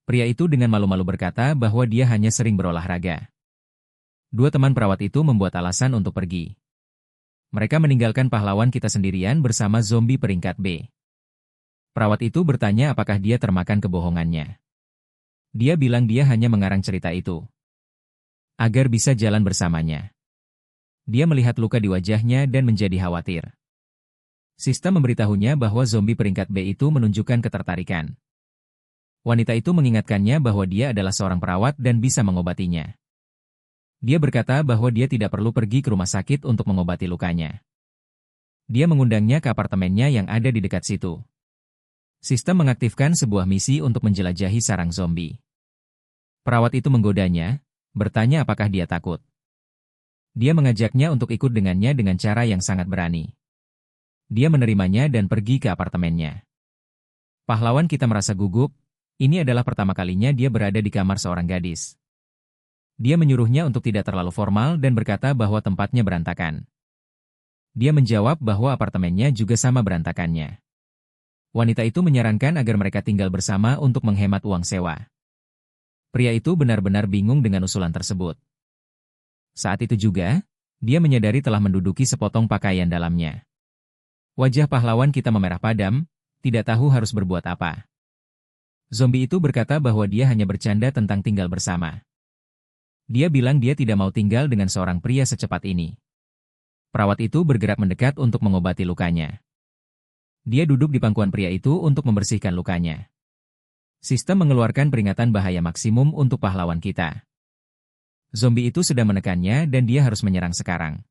Pria itu dengan malu-malu berkata bahwa dia hanya sering berolahraga. 2 teman perawat itu membuat alasan untuk pergi. Mereka meninggalkan pahlawan kita sendirian bersama zombie peringkat B. Perawat itu bertanya apakah dia termakan kebohongannya. Dia bilang dia hanya mengarang cerita itu agar bisa jalan bersamanya. Dia melihat luka di wajahnya dan menjadi khawatir. Sistem memberitahunya bahwa zombie peringkat B itu menunjukkan ketertarikan. Wanita itu mengingatkannya bahwa dia adalah seorang perawat dan bisa mengobatinya. Dia berkata bahwa dia tidak perlu pergi ke rumah sakit untuk mengobati lukanya. Dia mengundangnya ke apartemennya yang ada di dekat situ. Sistem mengaktifkan sebuah misi untuk menjelajahi sarang zombie. Perawat itu menggodanya, bertanya apakah dia takut. Dia mengajaknya untuk ikut dengannya dengan cara yang sangat berani. Dia menerimanya dan pergi ke apartemennya. Pahlawan kita merasa gugup, ini adalah pertama kalinya dia berada di kamar seorang gadis. Dia menyuruhnya untuk tidak terlalu formal dan berkata bahwa tempatnya berantakan. Dia menjawab bahwa apartemennya juga sama berantakannya. Wanita itu menyarankan agar mereka tinggal bersama untuk menghemat uang sewa. Pria itu benar-benar bingung dengan usulan tersebut. Saat itu juga, dia menyadari telah menduduki sepotong pakaian dalamnya. Wajah pahlawan kita memerah padam, tidak tahu harus berbuat apa. Zombie itu berkata bahwa dia hanya bercanda tentang tinggal bersama. Dia bilang dia tidak mau tinggal dengan seorang pria secepat ini. Perawat itu bergerak mendekat untuk mengobati lukanya. Dia duduk di pangkuan pria itu untuk membersihkan lukanya. Sistem mengeluarkan peringatan bahaya maksimum untuk pahlawan kita. Zombie itu sedang menekannya dan dia harus menyerang sekarang.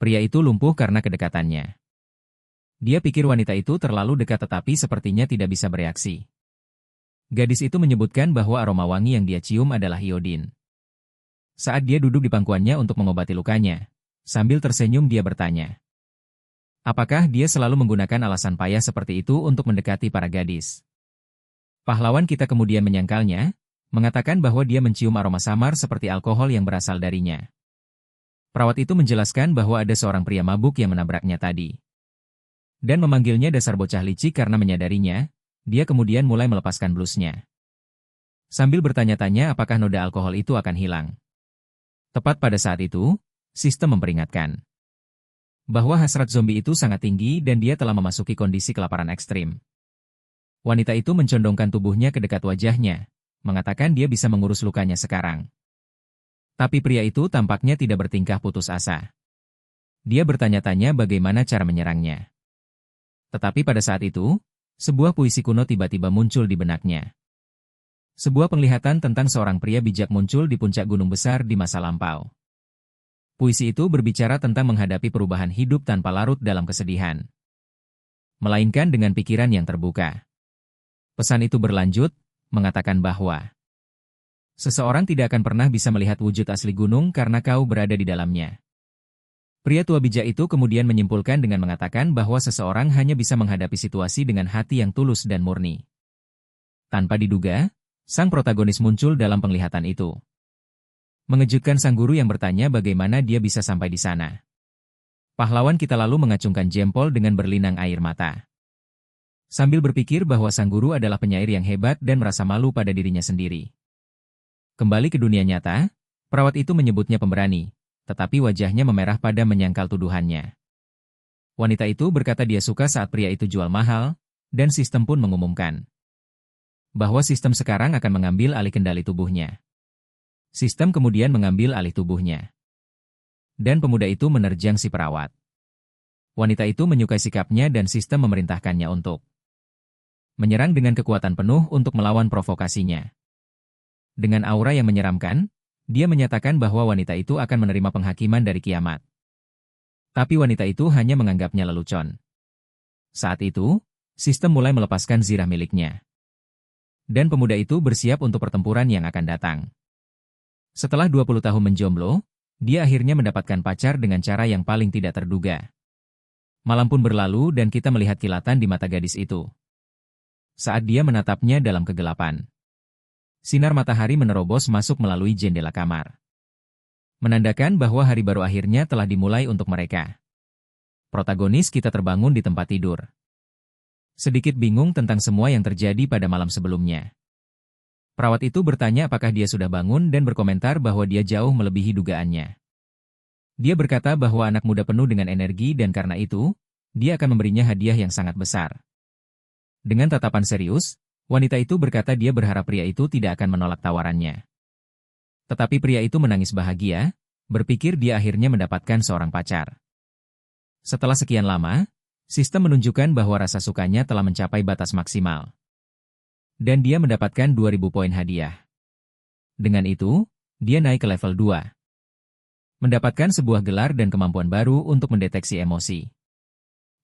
Pria itu lumpuh karena kedekatannya. Dia pikir wanita itu terlalu dekat tetapi sepertinya tidak bisa bereaksi. Gadis itu menyebutkan bahwa aroma wangi yang dia cium adalah iodin. Saat dia duduk di pangkuannya untuk mengobati lukanya, sambil tersenyum dia bertanya, apakah dia selalu menggunakan alasan payah seperti itu untuk mendekati para gadis? Pahlawan kita kemudian menyangkalnya, mengatakan bahwa dia mencium aroma samar seperti alkohol yang berasal darinya. Perawat itu menjelaskan bahwa ada seorang pria mabuk yang menabraknya tadi. Dan memanggilnya dasar bocah licik karena menyadarinya, dia kemudian mulai melepaskan blusnya. Sambil bertanya-tanya apakah noda alkohol itu akan hilang. Tepat pada saat itu, sistem memperingatkan bahwa hasrat zombie itu sangat tinggi dan dia telah memasuki kondisi kelaparan ekstrim. Wanita itu mencondongkan tubuhnya ke dekat wajahnya, mengatakan dia bisa mengurus lukanya sekarang. Tapi pria itu tampaknya tidak bertingkah putus asa. Dia bertanya-tanya bagaimana cara menyerangnya. Tetapi pada saat itu, sebuah puisi kuno tiba-tiba muncul di benaknya. Sebuah penglihatan tentang seorang pria bijak muncul di puncak gunung besar di masa lampau. Puisi itu berbicara tentang menghadapi perubahan hidup tanpa larut dalam kesedihan, melainkan dengan pikiran yang terbuka. Pesan itu berlanjut, mengatakan bahwa seseorang tidak akan pernah bisa melihat wujud asli gunung karena kau berada di dalamnya. Pria tua bijak itu kemudian menyimpulkan dengan mengatakan bahwa seseorang hanya bisa menghadapi situasi dengan hati yang tulus dan murni. Tanpa diduga, sang protagonis muncul dalam penglihatan itu. Mengejutkan sang guru yang bertanya bagaimana dia bisa sampai di sana. Pahlawan kita lalu mengacungkan jempol dengan berlinang air mata. Sambil berpikir bahwa sang guru adalah penyair yang hebat dan merasa malu pada dirinya sendiri. Kembali ke dunia nyata, perawat itu menyebutnya pemberani, tetapi wajahnya memerah pada menyangkal tuduhannya. Wanita itu berkata dia suka saat pria itu jual mahal, dan sistem pun mengumumkan bahwa sistem sekarang akan mengambil alih kendali tubuhnya. Sistem kemudian mengambil alih tubuhnya. Dan pemuda itu menerjang si perawat. Wanita itu menyukai sikapnya dan sistem memerintahkannya untuk menyerang dengan kekuatan penuh untuk melawan provokasinya. Dengan aura yang menyeramkan, dia menyatakan bahwa wanita itu akan menerima penghakiman dari kiamat. Tapi wanita itu hanya menganggapnya lelucon. Saat itu, sistem mulai melepaskan zirah miliknya. Dan pemuda itu bersiap untuk pertempuran yang akan datang. Setelah 20 tahun menjomblo, dia akhirnya mendapatkan pacar dengan cara yang paling tidak terduga. Malam pun berlalu dan kita melihat kilatan di mata gadis itu. Saat dia menatapnya dalam kegelapan, sinar matahari menerobos masuk melalui jendela kamar. Menandakan bahwa hari baru akhirnya telah dimulai untuk mereka. Protagonis kita terbangun di tempat tidur. Sedikit bingung tentang semua yang terjadi pada malam sebelumnya. Perawat itu bertanya apakah dia sudah bangun dan berkomentar bahwa dia jauh melebihi dugaannya. Dia berkata bahwa anak muda penuh dengan energi dan karena itu, dia akan memberinya hadiah yang sangat besar. Dengan tatapan serius, wanita itu berkata dia berharap pria itu tidak akan menolak tawarannya. Tetapi pria itu menangis bahagia, berpikir dia akhirnya mendapatkan seorang pacar. Setelah sekian lama, sistem menunjukkan bahwa rasa sukanya telah mencapai batas maksimal. Dan dia mendapatkan 2000 poin hadiah. Dengan itu, dia naik ke level 2. Mendapatkan sebuah gelar dan kemampuan baru untuk mendeteksi emosi.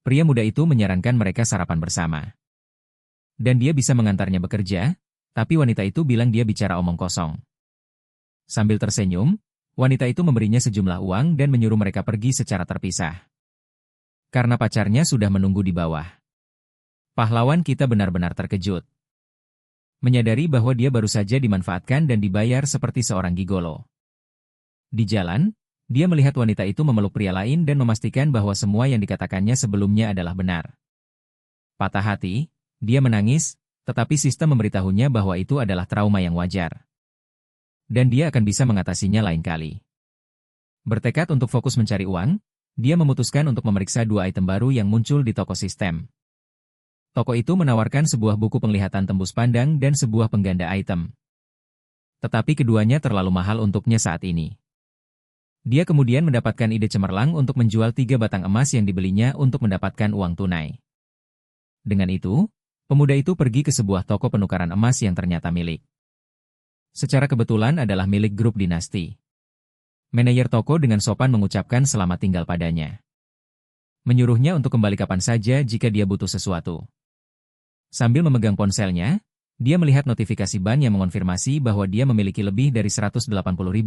Pria muda itu menyarankan mereka sarapan bersama. Dan dia bisa mengantarnya bekerja, tapi wanita itu bilang dia bicara omong kosong. Sambil tersenyum, wanita itu memberinya sejumlah uang dan menyuruh mereka pergi secara terpisah. Karena pacarnya sudah menunggu di bawah. Pahlawan kita benar-benar terkejut. Menyadari bahwa dia baru saja dimanfaatkan dan dibayar seperti seorang gigolo. Di jalan, dia melihat wanita itu memeluk pria lain dan memastikan bahwa semua yang dikatakannya sebelumnya adalah benar. Patah hati, dia menangis, tetapi sistem memberitahunya bahwa itu adalah trauma yang wajar. Dan dia akan bisa mengatasinya lain kali. Bertekad untuk fokus mencari uang, dia memutuskan untuk memeriksa 2 item baru yang muncul di toko sistem. Toko itu menawarkan sebuah buku penglihatan tembus pandang dan sebuah pengganda item. Tetapi keduanya terlalu mahal untuknya saat ini. Dia kemudian mendapatkan ide cemerlang untuk menjual 3 batang emas yang dibelinya untuk mendapatkan uang tunai. Dengan itu, pemuda itu pergi ke sebuah toko penukaran emas yang ternyata milik. Secara kebetulan adalah milik grup dinasti. Manajer toko dengan sopan mengucapkan selamat tinggal padanya. Menyuruhnya untuk kembali kapan saja jika dia butuh sesuatu. Sambil memegang ponselnya, dia melihat notifikasi ban yang mengonfirmasi bahwa dia memiliki lebih dari 180.000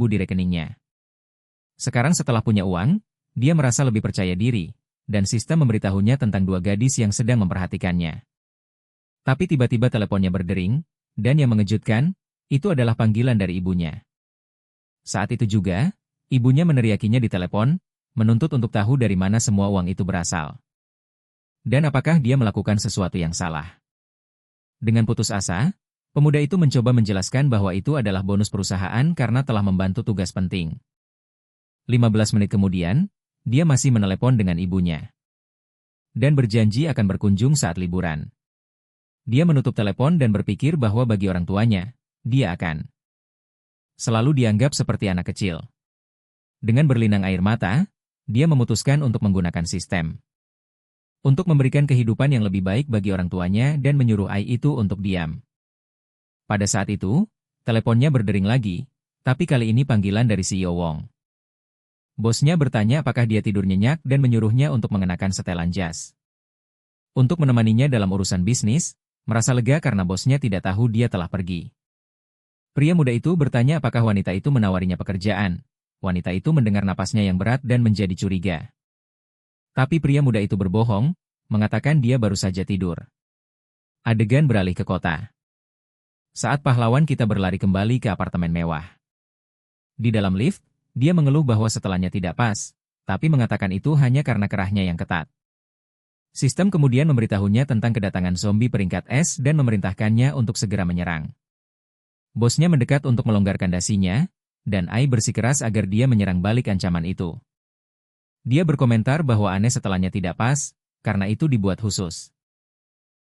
di rekeningnya. Sekarang setelah punya uang, dia merasa lebih percaya diri, dan sistem memberitahunya tentang dua gadis yang sedang memperhatikannya. Tapi tiba-tiba teleponnya berdering, dan yang mengejutkan, itu adalah panggilan dari ibunya. Saat itu juga, ibunya meneriakinya di telepon, menuntut untuk tahu dari mana semua uang itu berasal. Dan apakah dia melakukan sesuatu yang salah. Dengan putus asa, pemuda itu mencoba menjelaskan bahwa itu adalah bonus perusahaan karena telah membantu tugas penting. 15 menit kemudian, dia masih menelepon dengan ibunya. Dan berjanji akan berkunjung saat liburan. Dia menutup telepon dan berpikir bahwa bagi orang tuanya, dia akan selalu dianggap seperti anak kecil. Dengan berlinang air mata, dia memutuskan untuk menggunakan sistem. Untuk memberikan kehidupan yang lebih baik bagi orang tuanya dan menyuruh Ai itu untuk diam. Pada saat itu, teleponnya berdering lagi, tapi kali ini panggilan dari CEO Wong. Bosnya bertanya apakah dia tidur nyenyak dan menyuruhnya untuk mengenakan setelan jas. Untuk menemaninya dalam urusan bisnis, merasa lega karena bosnya tidak tahu dia telah pergi. Pria muda itu bertanya apakah wanita itu menawarinya pekerjaan. Wanita itu mendengar napasnya yang berat dan menjadi curiga. Tapi pria muda itu berbohong, mengatakan dia baru saja tidur. Adegan beralih ke kota. Saat pahlawan kita berlari kembali ke apartemen mewah. Di dalam lift, dia mengeluh bahwa setelannya tidak pas, tapi mengatakan itu hanya karena kerahnya yang ketat. Sistem kemudian memberitahunya tentang kedatangan zombie peringkat S dan memerintahkannya untuk segera menyerang. Bosnya mendekat untuk melonggarkan dasinya, dan Ai bersikeras agar dia menyerang balik ancaman itu. Dia berkomentar bahwa aneh setelahnya tidak pas, karena itu dibuat khusus.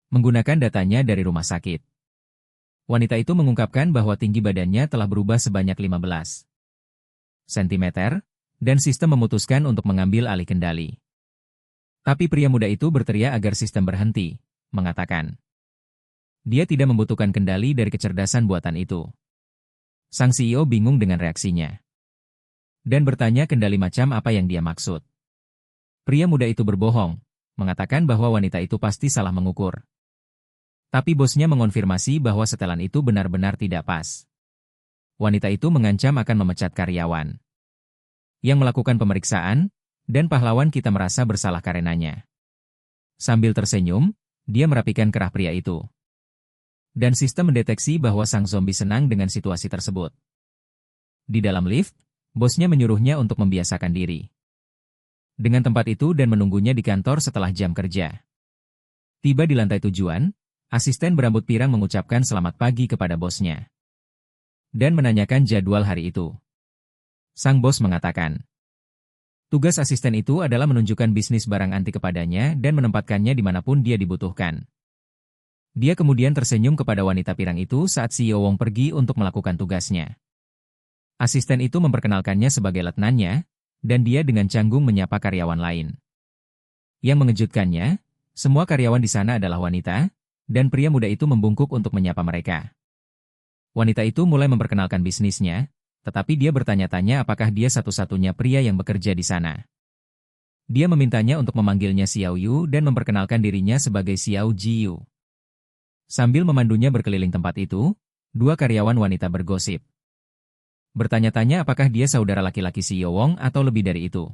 Menggunakan datanya dari rumah sakit. Wanita itu mengungkapkan bahwa tinggi badannya telah berubah sebanyak 15 cm, dan sistem memutuskan untuk mengambil alih kendali. Tapi pria muda itu berteriak agar sistem berhenti, mengatakan dia tidak membutuhkan kendali dari kecerdasan buatan itu. Sang CEO bingung dengan reaksinya. Dan bertanya kendali macam apa yang dia maksud. Pria muda itu berbohong, mengatakan bahwa wanita itu pasti salah mengukur. Tapi bosnya mengonfirmasi bahwa setelan itu benar-benar tidak pas. Wanita itu mengancam akan memecat karyawan yang melakukan pemeriksaan, dan pahlawan kita merasa bersalah karenanya. Sambil tersenyum, dia merapikan kerah pria itu. Dan sistem mendeteksi bahwa sang zombie senang dengan situasi tersebut. Di dalam lift, bosnya menyuruhnya untuk membiasakan diri dengan tempat itu dan menunggunya di kantor setelah jam kerja. Tiba di lantai tujuan, asisten berambut pirang mengucapkan selamat pagi kepada bosnya dan menanyakan jadwal hari itu. Sang bos mengatakan, tugas asisten itu adalah menunjukkan bisnis barang antik kepadanya dan menempatkannya dimanapun dia dibutuhkan. Dia kemudian tersenyum kepada wanita pirang itu saat CEO Wong pergi untuk melakukan tugasnya. Asisten itu memperkenalkannya sebagai letnannya, dan dia dengan canggung menyapa karyawan lain. Yang mengejutkannya, semua karyawan di sana adalah wanita, dan pria muda itu membungkuk untuk menyapa mereka. Wanita itu mulai memperkenalkan bisnisnya, tetapi dia bertanya-tanya apakah dia satu-satunya pria yang bekerja di sana. Dia memintanya untuk memanggilnya Xiao Yu dan memperkenalkan dirinya sebagai Xiao Jiyu. Sambil memandunya berkeliling tempat itu, dua karyawan wanita bergosip. Bertanya-tanya apakah dia saudara laki-laki CEO Wong atau lebih dari itu.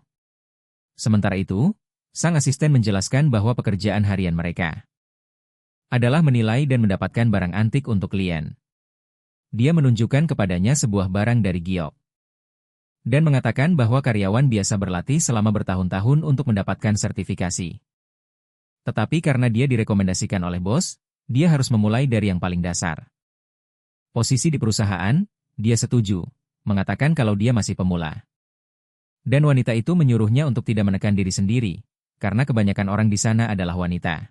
Sementara itu, sang asisten menjelaskan bahwa pekerjaan harian mereka adalah menilai dan mendapatkan barang antik untuk klien. Dia menunjukkan kepadanya sebuah barang dari giok. Dan mengatakan bahwa karyawan biasa berlatih selama bertahun-tahun untuk mendapatkan sertifikasi. Tetapi karena dia direkomendasikan oleh bos, dia harus memulai dari yang paling dasar. Posisi di perusahaan, dia setuju, mengatakan kalau dia masih pemula. Dan wanita itu menyuruhnya untuk tidak menekan diri sendiri, karena kebanyakan orang di sana adalah wanita.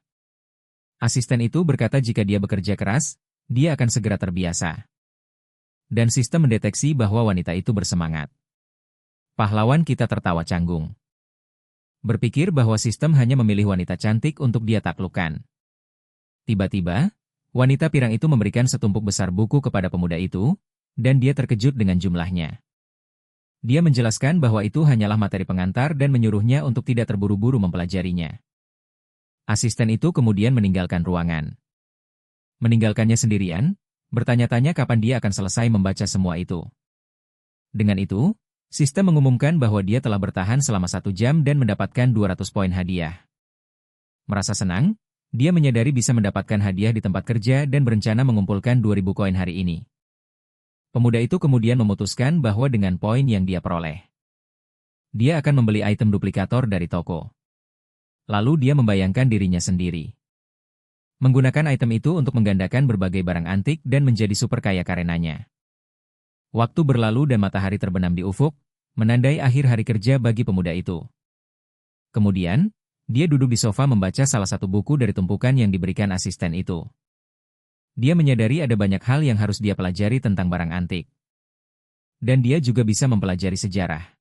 Asisten itu berkata jika dia bekerja keras, dia akan segera terbiasa. Dan sistem mendeteksi bahwa wanita itu bersemangat. Pahlawan kita tertawa canggung. Berpikir bahwa sistem hanya memilih wanita cantik untuk dia taklukkan. Tiba-tiba, wanita pirang itu memberikan setumpuk besar buku kepada pemuda itu, dan dia terkejut dengan jumlahnya. Dia menjelaskan bahwa itu hanyalah materi pengantar dan menyuruhnya untuk tidak terburu-buru mempelajarinya. Asisten itu kemudian meninggalkan ruangan. Meninggalkannya sendirian, bertanya-tanya kapan dia akan selesai membaca semua itu. Dengan itu, sistem mengumumkan bahwa dia telah bertahan selama 1 jam dan mendapatkan 200 poin hadiah. Merasa senang, dia menyadari bisa mendapatkan hadiah di tempat kerja dan berencana mengumpulkan 2.000 koin hari ini. Pemuda itu kemudian memutuskan bahwa dengan poin yang dia peroleh, dia akan membeli item duplikator dari toko. Lalu dia membayangkan dirinya sendiri menggunakan item itu untuk menggandakan berbagai barang antik dan menjadi super kaya karenanya. Waktu berlalu dan matahari terbenam di ufuk, menandai akhir hari kerja bagi pemuda itu. Kemudian, dia duduk di sofa membaca salah satu buku dari tumpukan yang diberikan asisten itu. Dia menyadari ada banyak hal yang harus dia pelajari tentang barang antik. Dan dia juga bisa mempelajari sejarah.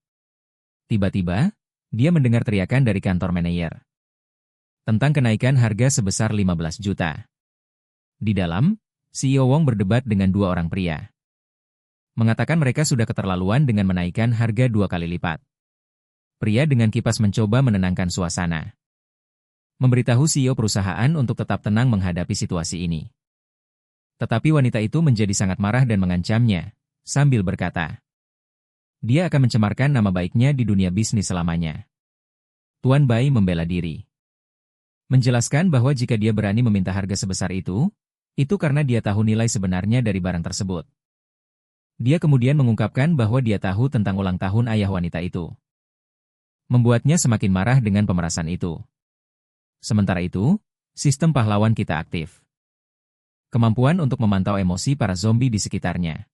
Tiba-tiba, dia mendengar teriakan dari kantor manajer tentang kenaikan harga sebesar 15 juta. Di dalam, CEO Wong berdebat dengan 2 orang pria. Mengatakan mereka sudah keterlaluan dengan menaikkan harga 2 kali lipat. Pria dengan kipas mencoba menenangkan suasana. Memberitahu CEO perusahaan untuk tetap tenang menghadapi situasi ini. Tetapi wanita itu menjadi sangat marah dan mengancamnya, sambil berkata, dia akan mencemarkan nama baiknya di dunia bisnis selamanya. Tuan Bai membela diri. Menjelaskan bahwa jika dia berani meminta harga sebesar itu karena dia tahu nilai sebenarnya dari barang tersebut. Dia kemudian mengungkapkan bahwa dia tahu tentang ulang tahun ayah wanita itu. Membuatnya semakin marah dengan pemerasan itu. Sementara itu, sistem pahlawan kita aktif. Kemampuan untuk memantau emosi para zombie di sekitarnya.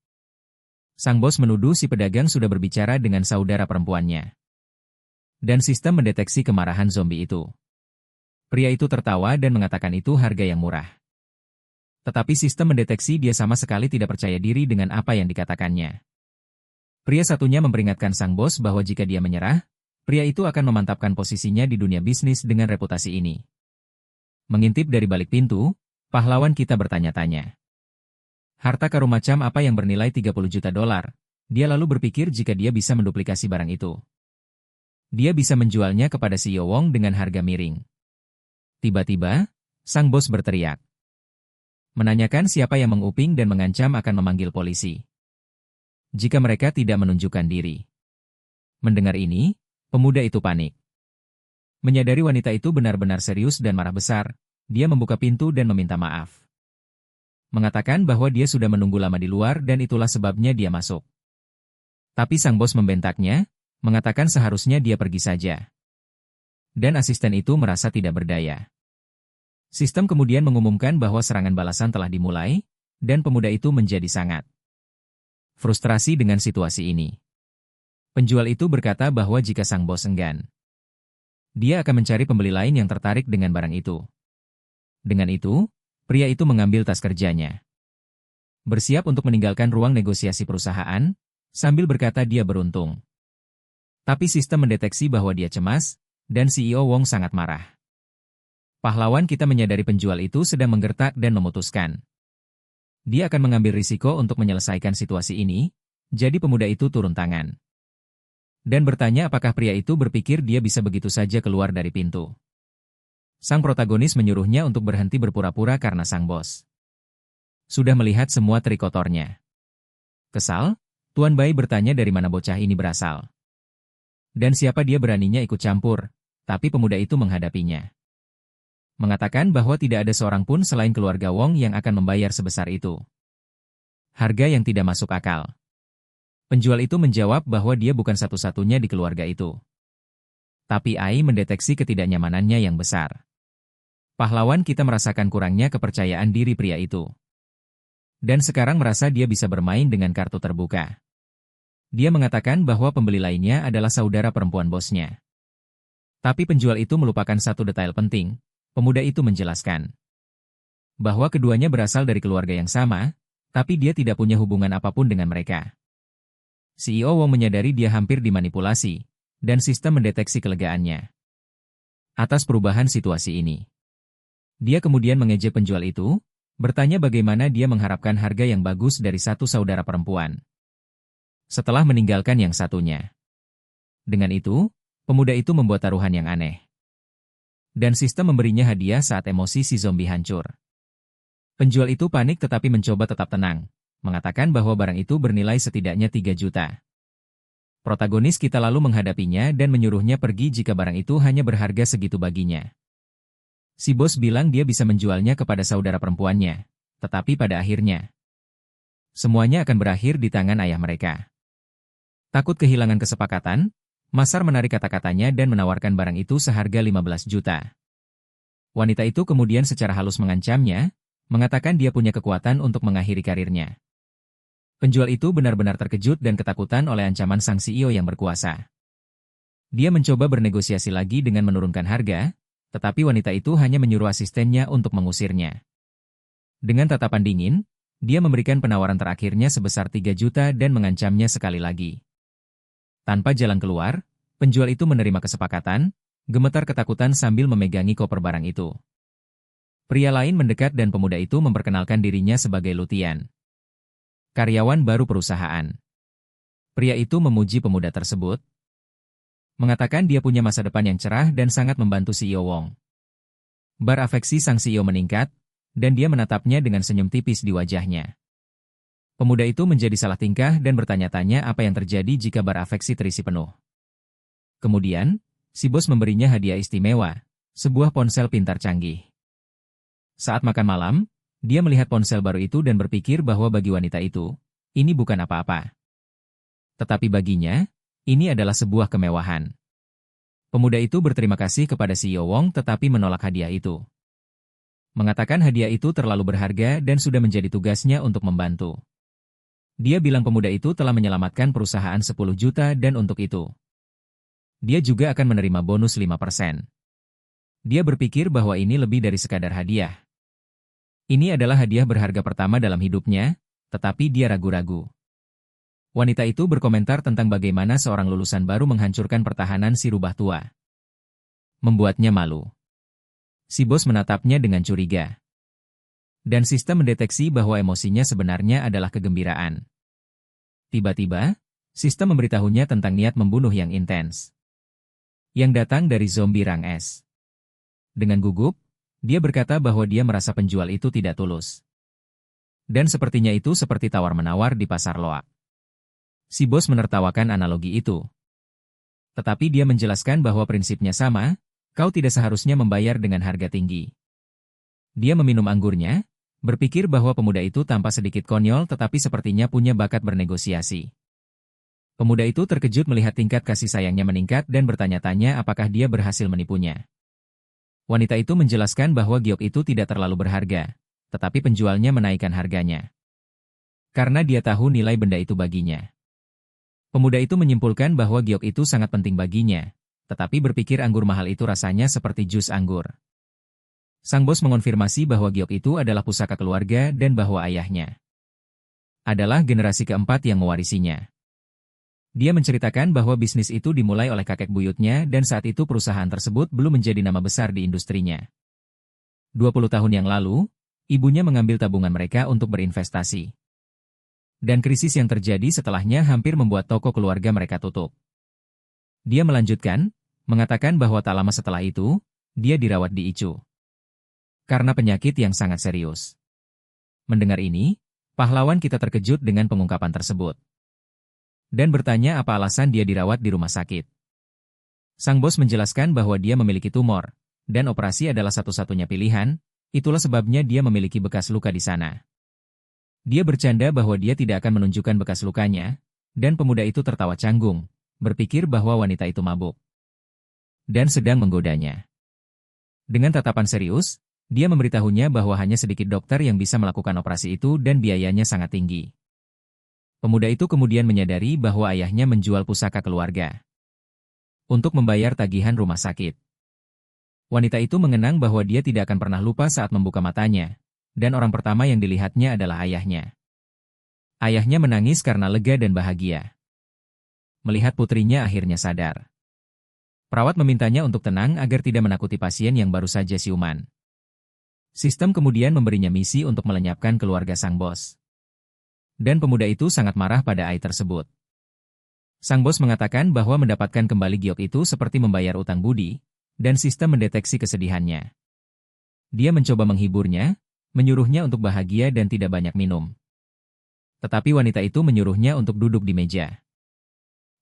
Sang bos menuduh si pedagang sudah berbicara dengan saudara perempuannya. Dan sistem mendeteksi kemarahan zombie itu. Pria itu tertawa dan mengatakan itu harga yang murah. Tetapi sistem mendeteksi dia sama sekali tidak percaya diri dengan apa yang dikatakannya. Pria satunya memperingatkan sang bos bahwa jika dia menyerah, pria itu akan memantapkan posisinya di dunia bisnis dengan reputasi ini. Mengintip dari balik pintu, pahlawan kita bertanya-tanya. Harta karun macam apa yang bernilai 30 juta dolar? Dia lalu berpikir jika dia bisa menduplikasi barang itu. Dia bisa menjualnya kepada CEO Wong dengan harga miring. Tiba-tiba, sang bos berteriak. Menanyakan siapa yang menguping dan mengancam akan memanggil polisi jika mereka tidak menunjukkan diri. Mendengar ini, pemuda itu panik. Menyadari wanita itu benar-benar serius dan marah besar, dia membuka pintu dan meminta maaf. Mengatakan bahwa dia sudah menunggu lama di luar dan itulah sebabnya dia masuk. Tapi sang bos membentaknya, mengatakan seharusnya dia pergi saja. Dan asisten itu merasa tidak berdaya. Sistem kemudian mengumumkan bahwa serangan balasan telah dimulai, dan pemuda itu menjadi sangat frustrasi dengan situasi ini. Penjual itu berkata bahwa jika sang bos enggan, dia akan mencari pembeli lain yang tertarik dengan barang itu. Dengan itu, pria itu mengambil tas kerjanya. Bersiap untuk meninggalkan ruang negosiasi perusahaan, sambil berkata dia beruntung. Tapi sistem mendeteksi bahwa dia cemas, dan CEO Wong sangat marah. Pahlawan kita menyadari penjual itu sedang menggertak dan memutuskan. Dia akan mengambil risiko untuk menyelesaikan situasi ini, jadi pemuda itu turun tangan. Dan bertanya apakah pria itu berpikir dia bisa begitu saja keluar dari pintu. Sang protagonis menyuruhnya untuk berhenti berpura-pura karena sang bos sudah melihat semua trik kotornya. Kesal, Tuan Bai bertanya dari mana bocah ini berasal. Dan siapa dia beraninya ikut campur, tapi pemuda itu menghadapinya. Mengatakan bahwa tidak ada seorang pun selain keluarga Wong yang akan membayar sebesar itu. Harga yang tidak masuk akal. Penjual itu menjawab bahwa dia bukan satu-satunya di keluarga itu. Tapi Ai mendeteksi ketidaknyamanannya yang besar. Pahlawan kita merasakan kurangnya kepercayaan diri pria itu. Dan sekarang merasa dia bisa bermain dengan kartu terbuka. Dia mengatakan bahwa pembeli lainnya adalah saudara perempuan bosnya. Tapi penjual itu melupakan satu detail penting. Pemuda itu menjelaskan bahwa keduanya berasal dari keluarga yang sama, tapi dia tidak punya hubungan apapun dengan mereka. CEO Wong menyadari dia hampir dimanipulasi, dan sistem mendeteksi kelegaannya atas perubahan situasi ini. Dia kemudian mengejek penjual itu, bertanya bagaimana dia mengharapkan harga yang bagus dari satu saudara perempuan. setelah meninggalkan yang satunya. Dengan itu, pemuda itu membuat taruhan yang aneh. Dan sistem memberinya hadiah saat emosi si zombie hancur. Penjual itu panik tetapi mencoba tetap tenang, mengatakan bahwa barang itu bernilai setidaknya 3 juta. Protagonis kita lalu menghadapinya dan menyuruhnya pergi jika barang itu hanya berharga segitu baginya. Si bos bilang dia bisa menjualnya kepada saudara perempuannya, tetapi pada akhirnya, semuanya akan berakhir di tangan ayah mereka. Takut kehilangan kesepakatan, Masar menarik kata-katanya dan menawarkan barang itu seharga 15 juta. Wanita itu kemudian secara halus mengancamnya, mengatakan dia punya kekuatan untuk mengakhiri karirnya. Penjual itu benar-benar terkejut dan ketakutan oleh ancaman sang CEO yang berkuasa. Dia mencoba bernegosiasi lagi dengan menurunkan harga, tetapi wanita itu hanya menyuruh asistennya untuk mengusirnya. Dengan tatapan dingin, dia memberikan penawaran terakhirnya sebesar 3 juta dan mengancamnya sekali lagi. Tanpa jalan keluar, penjual itu menerima kesepakatan, gemetar ketakutan sambil memegangi koper barang itu. Pria lain mendekat dan pemuda itu memperkenalkan dirinya sebagai Lutian, karyawan baru perusahaan. Pria itu memuji pemuda tersebut, mengatakan dia punya masa depan yang cerah dan sangat membantu CEO Wong. Bar afeksi sang CEO meningkat, dan dia menatapnya dengan senyum tipis di wajahnya. Pemuda itu menjadi salah tingkah dan bertanya-tanya apa yang terjadi jika bar afeksi terisi penuh. Kemudian, si bos memberinya hadiah istimewa, sebuah ponsel pintar canggih. Saat makan malam, dia melihat ponsel baru itu dan berpikir bahwa bagi wanita itu, ini bukan apa-apa. Tetapi baginya, ini adalah sebuah kemewahan. Pemuda itu berterima kasih kepada CEO Wong tetapi menolak hadiah itu. Mengatakan hadiah itu terlalu berharga dan sudah menjadi tugasnya untuk membantu. Dia bilang pemuda itu telah menyelamatkan perusahaan 10 juta dan untuk itu, dia juga akan menerima bonus 5%. Dia berpikir bahwa ini lebih dari sekadar hadiah. Ini adalah hadiah berharga pertama dalam hidupnya, tetapi dia ragu-ragu. Wanita itu berkomentar tentang bagaimana seorang lulusan baru menghancurkan pertahanan si rubah tua. Membuatnya malu. Si bos menatapnya dengan curiga. Dan sistem mendeteksi bahwa emosinya sebenarnya adalah kegembiraan. Tiba-tiba, sistem memberitahunya tentang niat membunuh yang intens, yang datang dari zombie rang es. Dengan gugup, dia berkata bahwa dia merasa penjual itu tidak tulus. Dan sepertinya itu seperti tawar-menawar di pasar loak. Si bos menertawakan analogi itu. Tetapi dia menjelaskan bahwa prinsipnya sama, kau tidak seharusnya membayar dengan harga tinggi. Dia meminum anggurnya, berpikir bahwa pemuda itu tampak sedikit konyol tetapi sepertinya punya bakat bernegosiasi. Pemuda itu terkejut melihat tingkat kasih sayangnya meningkat dan bertanya-tanya apakah dia berhasil menipunya. Wanita itu menjelaskan bahwa giok itu tidak terlalu berharga, tetapi penjualnya menaikkan harganya. Karena dia tahu nilai benda itu baginya. Pemuda itu menyimpulkan bahwa giok itu sangat penting baginya, tetapi berpikir anggur mahal itu rasanya seperti jus anggur. Sang bos mengonfirmasi bahwa giok itu adalah pusaka keluarga dan bahwa ayahnya adalah generasi keempat yang mewarisinya. Dia menceritakan bahwa bisnis itu dimulai oleh kakek buyutnya dan saat itu perusahaan tersebut belum menjadi nama besar di industrinya. 20 tahun yang lalu, ibunya mengambil tabungan mereka untuk berinvestasi. Dan krisis yang terjadi setelahnya hampir membuat toko keluarga mereka tutup. Dia melanjutkan, mengatakan bahwa tak lama setelah itu, dia dirawat di ICU. Karena penyakit yang sangat serius. Mendengar ini, pahlawan kita terkejut dengan pengungkapan tersebut. Dan bertanya apa alasan dia dirawat di rumah sakit. Sang bos menjelaskan bahwa dia memiliki tumor, dan operasi adalah satu-satunya pilihan, itulah sebabnya dia memiliki bekas luka di sana. Dia bercanda bahwa dia tidak akan menunjukkan bekas lukanya, dan pemuda itu tertawa canggung, berpikir bahwa wanita itu mabuk dan sedang menggodanya. Dengan tatapan serius, dia memberitahunya bahwa hanya sedikit dokter yang bisa melakukan operasi itu dan biayanya sangat tinggi. Pemuda itu kemudian menyadari bahwa ayahnya menjual pusaka keluarga untuk membayar tagihan rumah sakit. Wanita itu mengenang bahwa dia tidak akan pernah lupa saat membuka matanya, dan orang pertama yang dilihatnya adalah ayahnya. Ayahnya menangis karena lega dan bahagia melihat putrinya akhirnya sadar. Perawat memintanya untuk tenang agar tidak menakuti pasien yang baru saja siuman. Sistem kemudian memberinya misi untuk melenyapkan keluarga sang bos. Dan pemuda itu sangat marah pada Ai tersebut. Sang bos mengatakan bahwa mendapatkan kembali giok itu seperti membayar utang budi, dan sistem mendeteksi kesedihannya. Dia mencoba menghiburnya, menyuruhnya untuk bahagia dan tidak banyak minum. Tetapi wanita itu menyuruhnya untuk duduk di meja.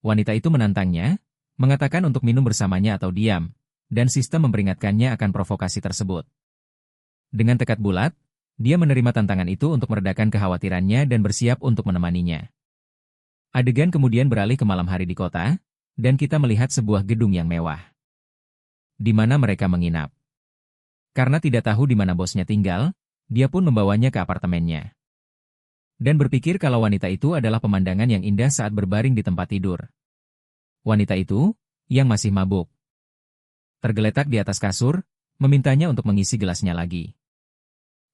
Wanita itu menantangnya, mengatakan untuk minum bersamanya atau diam, dan sistem memperingatkannya akan provokasi tersebut. Dengan tekad bulat, dia menerima tantangan itu untuk meredakan kekhawatirannya dan bersiap untuk menemaninya. Adegan kemudian beralih ke malam hari di kota, dan kita melihat sebuah gedung yang mewah, di mana mereka menginap. Karena tidak tahu di mana bosnya tinggal, dia pun membawanya ke apartemennya. Dan berpikir kalau wanita itu adalah pemandangan yang indah saat berbaring di tempat tidur. Wanita itu, yang masih mabuk, tergeletak di atas kasur, memintanya untuk mengisi gelasnya lagi.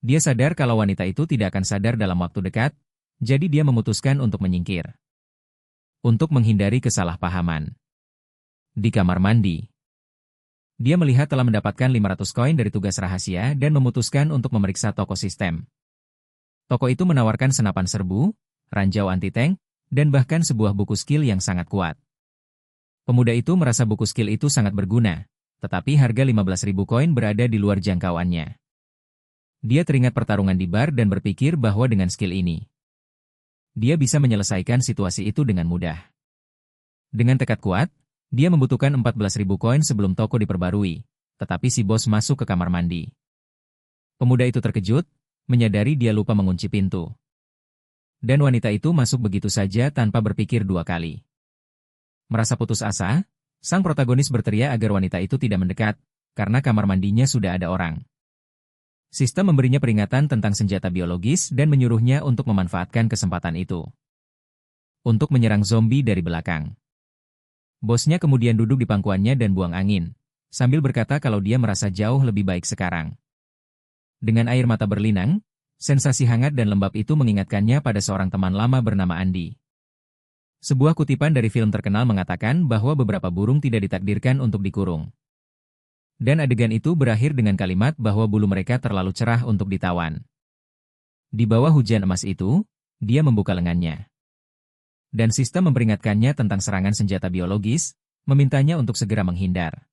Dia sadar kalau wanita itu tidak akan sadar dalam waktu dekat, jadi dia memutuskan untuk menyingkir. Untuk menghindari kesalahpahaman. Di kamar mandi, dia melihat telah mendapatkan 500 koin dari tugas rahasia dan memutuskan untuk memeriksa toko sistem. Toko itu menawarkan senapan serbu, ranjau anti-tank, dan bahkan sebuah buku skill yang sangat kuat. Pemuda itu merasa buku skill itu sangat berguna, tetapi harga 15.000 koin berada di luar jangkauannya. Dia teringat pertarungan di bar dan berpikir bahwa dengan skill ini, dia bisa menyelesaikan situasi itu dengan mudah. Dengan tekad kuat, dia membutuhkan 14.000 koin sebelum toko diperbarui, tetapi si bos masuk ke kamar mandi. Pemuda itu terkejut, menyadari dia lupa mengunci pintu. Dan wanita itu masuk begitu saja tanpa berpikir dua kali. Merasa putus asa, sang protagonis berteriak agar wanita itu tidak mendekat, karena kamar mandinya sudah ada orang. Sistem memberinya peringatan tentang senjata biologis dan menyuruhnya untuk memanfaatkan kesempatan itu untuk menyerang zombie dari belakang. Bosnya kemudian duduk di pangkuannya dan buang angin, sambil berkata kalau dia merasa jauh lebih baik sekarang. Dengan air mata berlinang, sensasi hangat dan lembab itu mengingatkannya pada seorang teman lama bernama Andi. Sebuah kutipan dari film terkenal mengatakan bahwa beberapa burung tidak ditakdirkan untuk dikurung. Dan adegan itu berakhir dengan kalimat bahwa bulu mereka terlalu cerah untuk ditawan. Di bawah hujan emas itu, dia membuka lengannya. Dan sistem memperingatkannya tentang serangan senjata biologis, memintanya untuk segera menghindar.